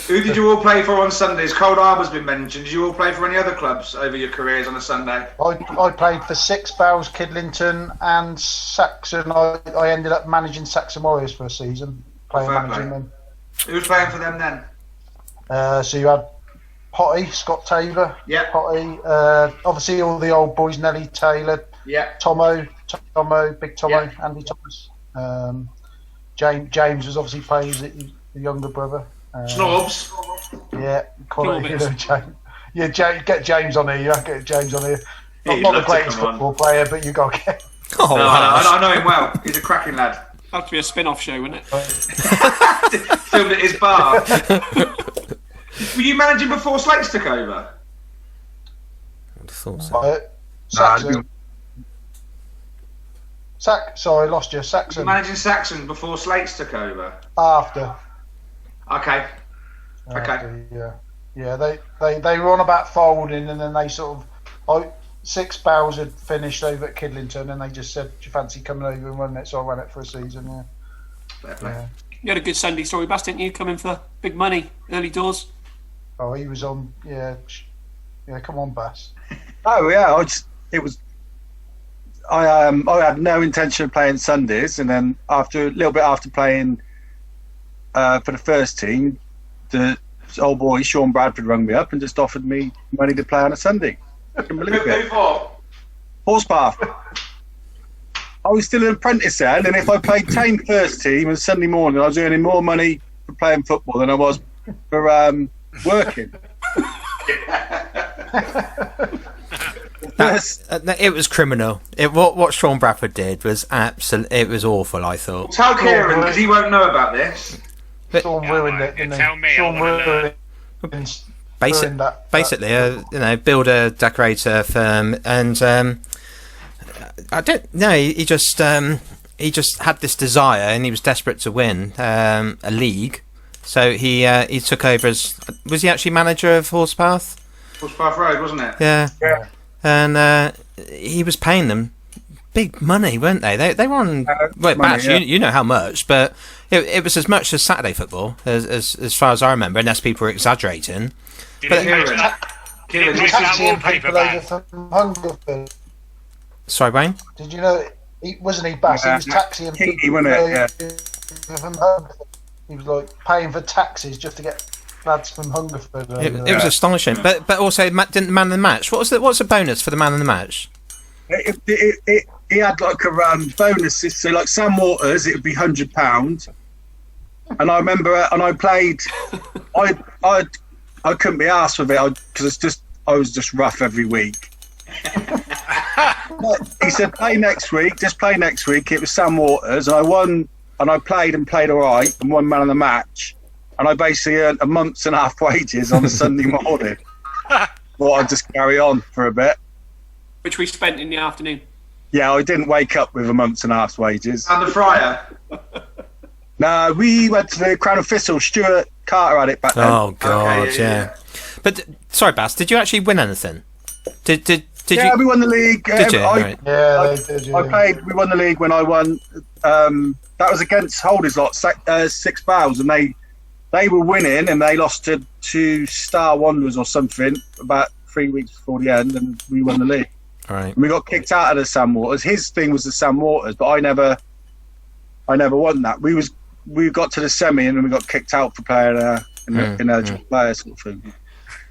Who did you all play for on Sundays? Cold Harbour's been mentioned. Did you all play for any other clubs over your careers on a Sunday? I played for Six Bells, Kidlington, and Saxon. I ended up managing Saxon Warriors for a season, managing them. Who was playing for them then? So you had Potty, Scott Taylor. Yeah. Potty. Obviously, all the old boys, Nelly Taylor. Yeah. Tomo, Big Tomo, Yeah. Andy Thomas. James was obviously playing as the younger brother. Snobs. Yeah, James. Yeah, get James on here. You have to get James on here. He'd Not the love to greatest come on. football player, but you got to get. Oh, No, wow. I know him well. He's a cracking lad. Have to be a spin-off show, wouldn't it? Filmed at his bar. Were you managing before Slates took over? I thought so. Saxon. Sorry, lost you. You Saxon. were managing Saxon before Slates took over? After. Okay. Yeah. They were on about folding, and then they sort of. Six Bells had finished over at Kidlington, and they just said, "Do you fancy coming over and running it?" So I ran it for a season. Yeah. Fair play. You had a good Sunday story, Bast, didn't you? Coming for big money, early doors. Oh, he was on. Yeah. Come on, Bass. Oh yeah, I had no intention of playing Sundays, and then a little bit after playing for the first team, the old boy Sean Bradford rang me up and just offered me money to play on a Sunday. I can believe Who it. for? Horsepath. I was still an apprentice then, and if I played Tame first team and Sunday morning, I was earning more money for playing football than I was for working. It was criminal. What Sean Bradford did was it was awful. I thought. Tell Kieran, because he won't know about this. Sean ruined it, didn't he? Tell me, Sean I wanna learn. Basically, builder decorator firm, and I don't know. He just had this desire, and he was desperate to win a league. So he took over as, was he actually manager of Horsepath? Horsepath Road, wasn't it? Yeah. And he was paying them big money, weren't they? They were on. Well, Bash, you know how much, but it was as much as Saturday football, as far as I remember, unless people were exaggerating. Did he Kieran, make that wallpaper back? From Hungerford. Sorry, Wayne. Did you know? Wasn't he Bass? He was taxiing people. Wasn't it? Yeah. From Hungerford. He was like paying for taxis just to get lads from Hungerford. It was astonishing, but also didn't the man of the match. What's the bonus for the man of the match? He had like a bonus. So like Sam Waters, it would be £100. And I remember, and I played. I couldn't be arsed with it because I was just rough every week. He said, play next week. Just play next week. It was Sam Waters, and I won. And I played all right, and won man of the match. And I basically earned a month's and a half wages on a Sunday morning. Thought I'd just carry on for a bit. Which we spent in the afternoon. Yeah, I didn't wake up with a month's and a half's wages. And the Friar. No, we went to the Crown of Thistle. Stuart Carter had it back then. Oh God, Okay, yeah. But sorry, Bass, did you actually win anything? Did Yeah, you? we won the league. Did you? Right. Yeah, they did. Yeah. We won the league when I won. That was against Holden's lot, Six Bells, and they were winning, and they lost to Star Wanderers or something about 3 weeks before the end, and we won the league. All right. And we got kicked out of the Sam Waters. His thing was the Sam Waters, but I never won that. We got to the semi, and then we got kicked out for playing in eligible player sort of thing.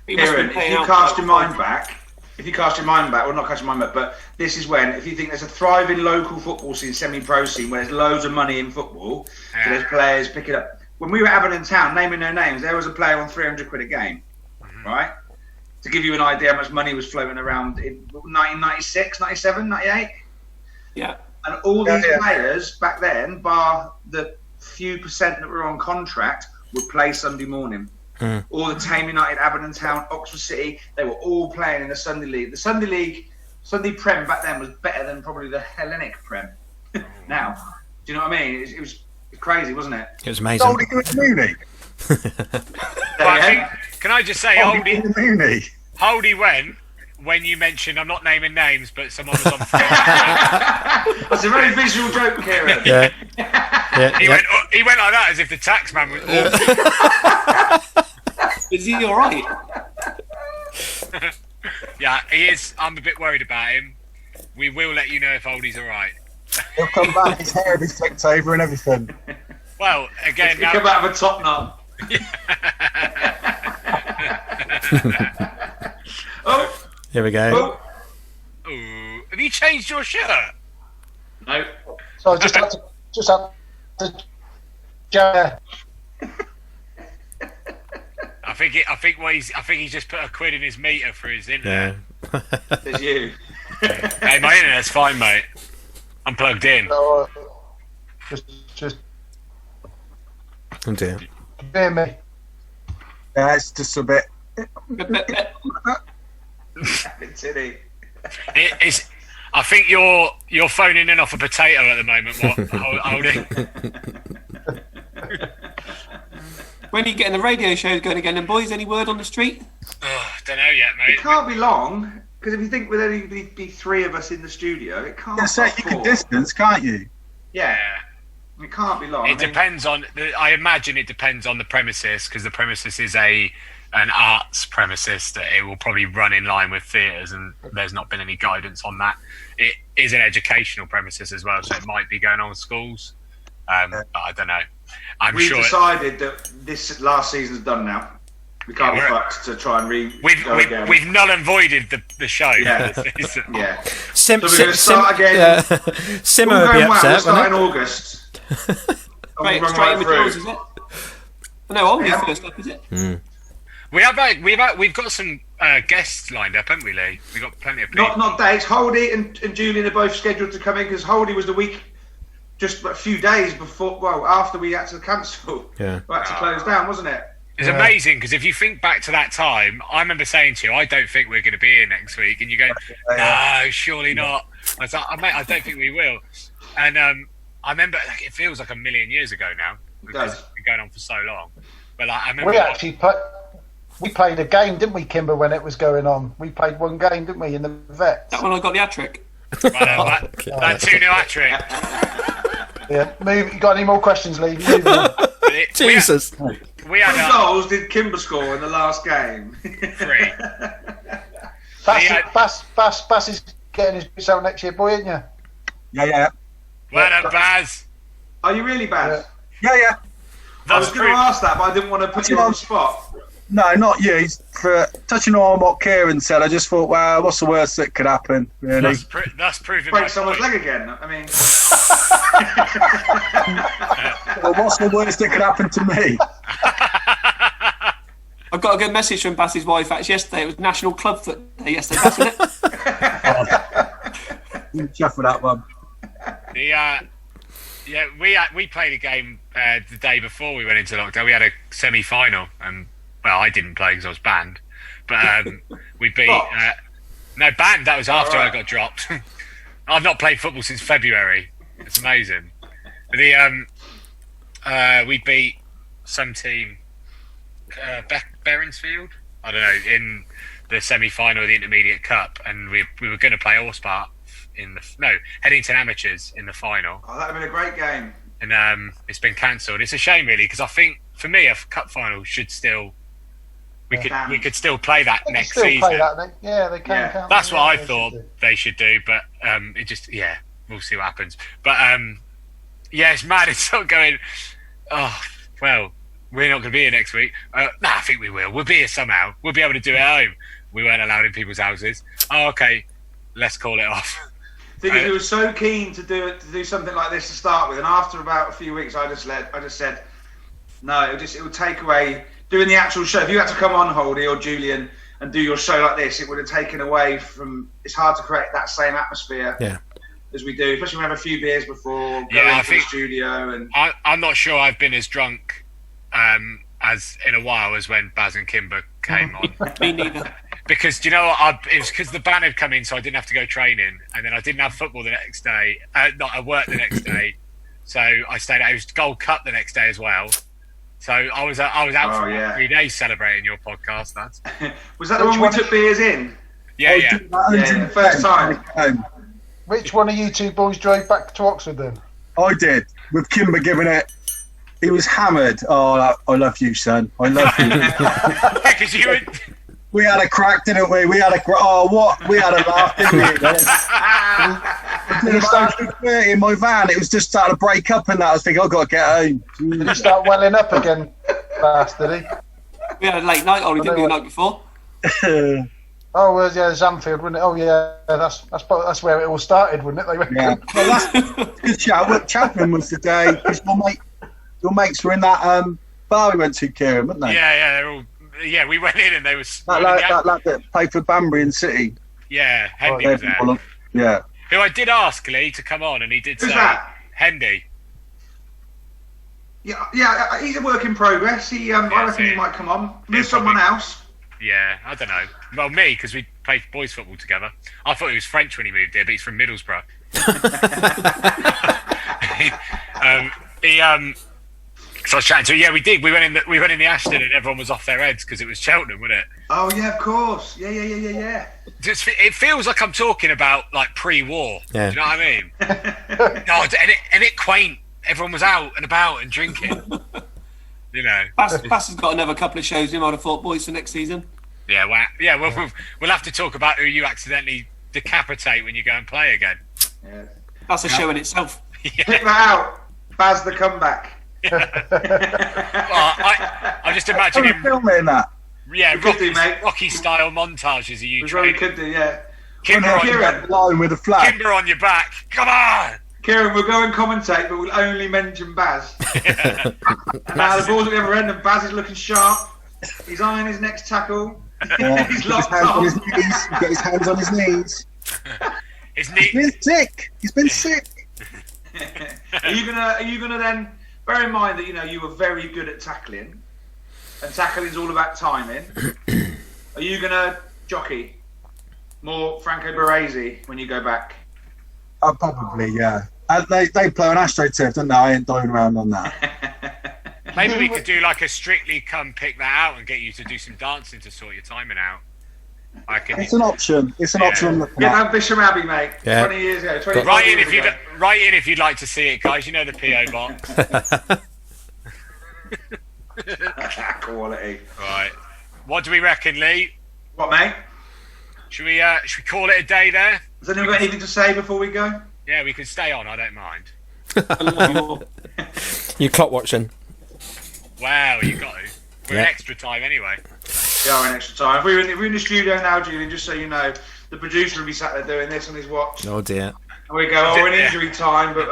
Kieran, if you cast your mind back, well, not cast your mind back, but this is when, if you think there's a thriving local football scene, semi-pro scene, where there's loads of money in football, so there's players picking up. when we were at Aberdeen Town, naming no names, there was a player on 300 quid a game, right? To give you an idea how much money was floating around in 1996, 97, 98. Yeah. And all these players back then, bar the few percent that were on contract, would play Sunday morning. All the Tame United, Aberdeen Town, Oxford City, they were all playing in the Sunday League. The Sunday League, Sunday Prem back then was better than probably the Hellenic Prem. Now, do you know what I mean? It was crazy, wasn't it? It was amazing. Goldie in the Mooney. Can I just say, Goldie in the Mooney. Holdy went when you mentioned, I'm not naming names, but someone was on film. That's a very visual joke, Kieran. Yeah. He went like that as if the tax man was. Is he all right? Yeah, he is. I'm a bit worried about him. We will let you know if Holdy's all right. He'll come back, his hair will be flicked over and everything. Well, again, He come out of a top knot. Oh, Here we go. Ooh, have you changed your shirt? no. So I just had to. Yeah. I think he's just put a quid in his meter for his internet. Yeah. There's you. Hey, my internet's fine, mate. I'm plugged in. So, just Oh dear. hear me. Yeah, it's just a bit. Tinny. It's. I think you're phoning in off a potato at the moment. What? Holdy? When are you getting the radio shows going again? And boys, any word on the street? Oh, don't know yet, It mate. can't be long, because if you think with only be three of us in the studio, it can't Yeah, so be you can four. distance, can't you? Yeah, it can't be long. It depends on. I imagine it depends on the premises, because the premises is an arts premises that it will probably run in line with theatres, and there's not been any guidance on that. It is an educational premises as well, so it might be going on with schools. But I don't know. I'm We've sure decided that this last season's done now. We can't be fucked to try and go again. we've null and voided the show. Yeah. For this season. Yeah. Sim, So we're going to start again. Yeah. Simmer All would be going well. We'll upset, start in wouldn't August. And Straight, we'll run straight right in with through. yours, is it? No, I'll be Yeah. first up, is it? We've got some guests lined up, haven't we, Leigh? We've got plenty of people. Not dates. Holdy and Julian are both scheduled to come in, because Holdy was the week, just a few days before, well, after we had to cancel. Yeah. We had to close down, wasn't it? It's amazing, because if you think back to that time, I remember saying to you, I don't think we're going to be here next week. And you go, no, surely not. I was like, mate, I don't think we will. And I remember, like, it feels like a million years ago now, because it's been going on for so long. But like, I remember. We played a game, didn't we, Kimber, when it was going on? We played one game, didn't we, in the vet? That one I got the hat trick. that 2-0 hat trick. Yeah. You got any more questions, Leigh? Move on. Jesus. We had How many goals did Kimber score in the last game? 3. Bass is getting his boots out next year, boy, isn't you? Yeah. Well done, Baz. Are you really bad? Yeah. I was going to ask that, but I didn't want to put you on the spot. No, not you. For touching on what Kieran said, I just thought, well, what's the worst that could happen, really? That's proving my Break someone's point. leg again. I mean, Well, what's the worst that could happen to me? I got a good message from Bass's wife actually yesterday. It was National Club Foot Day yesterday, wasn't it? Chuff with that one. We played a game the day before we went into lockdown. We had a semi-final, and well, I didn't play because I was banned. But we beat. No, banned. That was after I got dropped. I've not played football since February. It's amazing. We beat some team, Berensfield. I don't know, in the semi-final of the Intermediate Cup, and we were going to play Allspart Headington Amateurs in the final. oh, that'd have been a great game. And it's been cancelled. It's a shame, really, because I think for me a cup final should still we could still play that They can next still season. play that, they can. Yeah. Can't That's they? what I They thought should do. they should do, but it just we'll see what happens. But it's mad. It's not going. Oh well, we're not going to be here next week. I think we will. We'll be here somehow. We'll be able to do it at home. We weren't allowed in people's houses. Oh, okay, let's call it off. Because we were so keen to do something like this to start with, and after about a few weeks, I just said, No, it would take away doing the actual show. If you had to come on, Holdy or Julian, and do your show like this, it would have taken away from. It's hard to create that same atmosphere. Yeah. As we do, especially when we have a few beers before going I to the think studio. And I'm not sure I've been as drunk as in a while as when Baz and Kimber came on. Me neither. Because, do you know what? It was because the band had come in, so I didn't have to go training, and then I didn't have football the next day. Not at work the next day, so I stayed out. It was Gold Cup the next day as well. So I was out for 3 days celebrating your podcast, lads. Was that the one we took beers in? Yeah. First time. Which one of you two boys drove back to Oxford then? I did, with Kimber giving it. He was hammered. Oh, I love you, son. I love you. Because you were... We had a crack, didn't we? We had a laugh, didn't we? In my van, it was just starting to break up, and that I was thinking, I've got to get home. Did he start welling up again, Bass, did he? We had a late night, Ollie, didn't we, the night before? Oh, well, yeah, Zamfield, wasn't it? Oh, yeah, that's where it all started, wouldn't it? They went, Yeah, well, that's good shout. Chapman was the day because your mates were in that bar we went to, Kieran, weren't they? Yeah, they're all. Yeah, we went in and they were. That lad that played for Banbury and City. Yeah, Hendy was there. Yeah. Who I did ask Leigh to come on, and he did Who's say that? Hendy. Yeah, he's a work in progress. I reckon he might come on. There's someone else. Yeah, I don't know. Well, me, because we played boys football together. I thought he was French when he moved here, but he's from Middlesbrough. So I was chatting to him. Yeah, we did. We went in the Ashton, and everyone was off their heads because it was Cheltenham, wasn't it? Oh yeah, of course. Yeah. It feels like I'm talking about like pre-war. Yeah. Do you know what I mean? No, and it quaint. Everyone was out and about and drinking. You know. Bass has got another couple of shows in, I'd have thought, boys, for next season. Yeah, we'll have to talk about who you accidentally decapitate when you go and play again. Yeah. That's a show in itself. Clip that out. Baz the comeback. Well, I just imagine him filming that. Yeah, mate. Rocky style montages of you We really training. could do, yeah. Kimber Line with a flag. Kimber on your back. Come on. Kieran, we'll go and commentate, but we'll only mention Baz. Now the ball's at the other end, and Baz is looking sharp. He's eyeing his next tackle. Yeah. He's His locked hands on on. his knees. Get his hands on his knees. His He's knee. been sick. He's been sick. Are you gonna then bear in mind that you were very good at tackling, and tackling's all about timing. Are you gonna jockey more Franco Baresi when you go back? Probably, yeah. They play on AstroTurf, don't they? I ain't diving around on that. Maybe we could do like a Strictly come pick that out and get you to do some dancing to sort your timing out. It's an option. It's an option. I'm looking Get at. that Bisham Abbey, mate. Yeah. 20 years ago. 25 Write in years if you ago. write in if you'd like to see it, guys. You know the PO box. Quality. Right. What do we reckon, Leigh? What, mate? Should we call it a day there? Has anyone got anything to say before we go? Yeah, we can stay on. I don't mind. You clock watching. Wow, you got to. We're in Yeah. extra time anyway. We are in extra time. If we're in the studio now, Julian, just so you know, the producer will be sat there doing this on his watch. Oh dear. And we go, we're in Yeah. injury time, but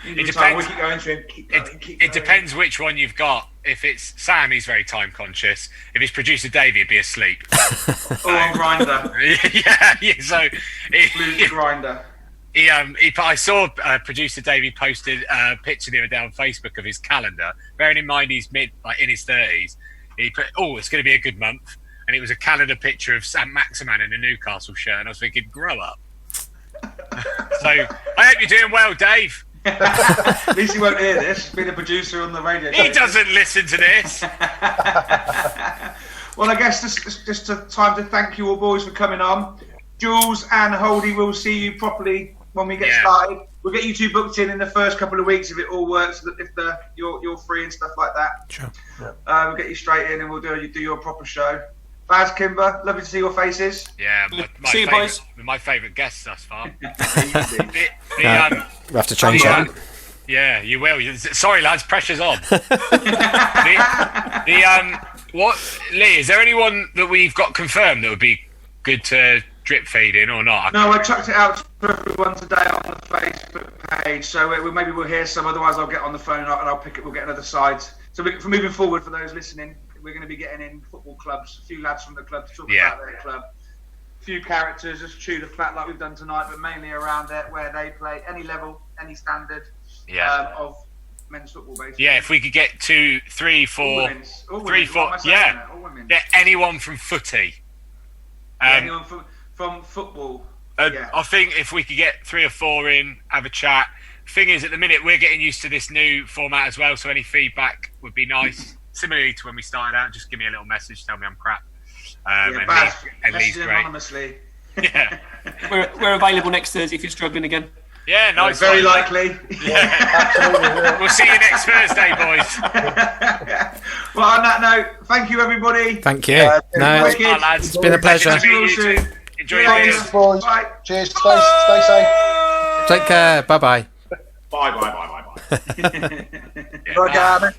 injury time, we depends. keep going to him. Keep going, keep It going. depends which one you've got. If it's Sam, he's very time conscious. If it's producer Davey, he'd be asleep. All on Grinder. yeah. So Blues Grinder. I saw producer Davey posted a picture the other day on Facebook of his calendar. Bearing in mind he's in his 30s, he put, it's going to be a good month, and it was a calendar picture of Sam Maximan in a Newcastle shirt, and I was thinking, grow up. So I hope you're doing well, Dave. At least he won't hear this. Being a producer on the radio. He doesn't listen to this. Well, I guess just a time to thank you all boys for coming on. Jules and Holdy, we'll see you properly when we get started. We'll get you two booked in the first couple of weeks if it all works. If you're free and stuff like that. Sure. We'll get you straight in and we'll do your proper show. Baz, Kimber, lovely to see your faces. Yeah, See you, boys. my favourite guests thus far. Easy. We have to change that. Yeah, you will. Sorry, lads, pressure's on. What, Leigh? Is there anyone that we've got confirmed that would be good to drip feed in or not? No, I chucked it out for everyone today on the Facebook page, so maybe we'll hear some. Otherwise, I'll get on the phone and I'll pick it. We'll get another side So for moving forward, for those listening, we're going to be getting in football clubs, a few lads from the club to talk about their club, a few characters, just chew the fat like we've done tonight, but mainly around where they play, any level, any standard of men's football, basically. Yeah, if we could get 2, 3, 4, all 3, 4, all women. yeah, anyone from footy. Anyone from football. I think if we could get 3 or 4 in, have a chat. Thing is, at the minute, we're getting used to this new format as well, so any feedback would be nice. Similarly to when we started out, just give me a little message, tell me I'm crap. And Lee's great. Anonymously. Yeah. We're available next Thursday if you're struggling again. Yeah, nice. Very likely. Yeah. Absolutely. We'll see you next Thursday, boys. Well, on that note, thank you, everybody. Thank you. Bye, Bye, lads. It's been a pleasure. Pleasure to meet you too. Enjoy your Cheers. meals. Boys. Bye. Cheers. Stay safe. Take care. Bye bye. Bye. Yeah, Right,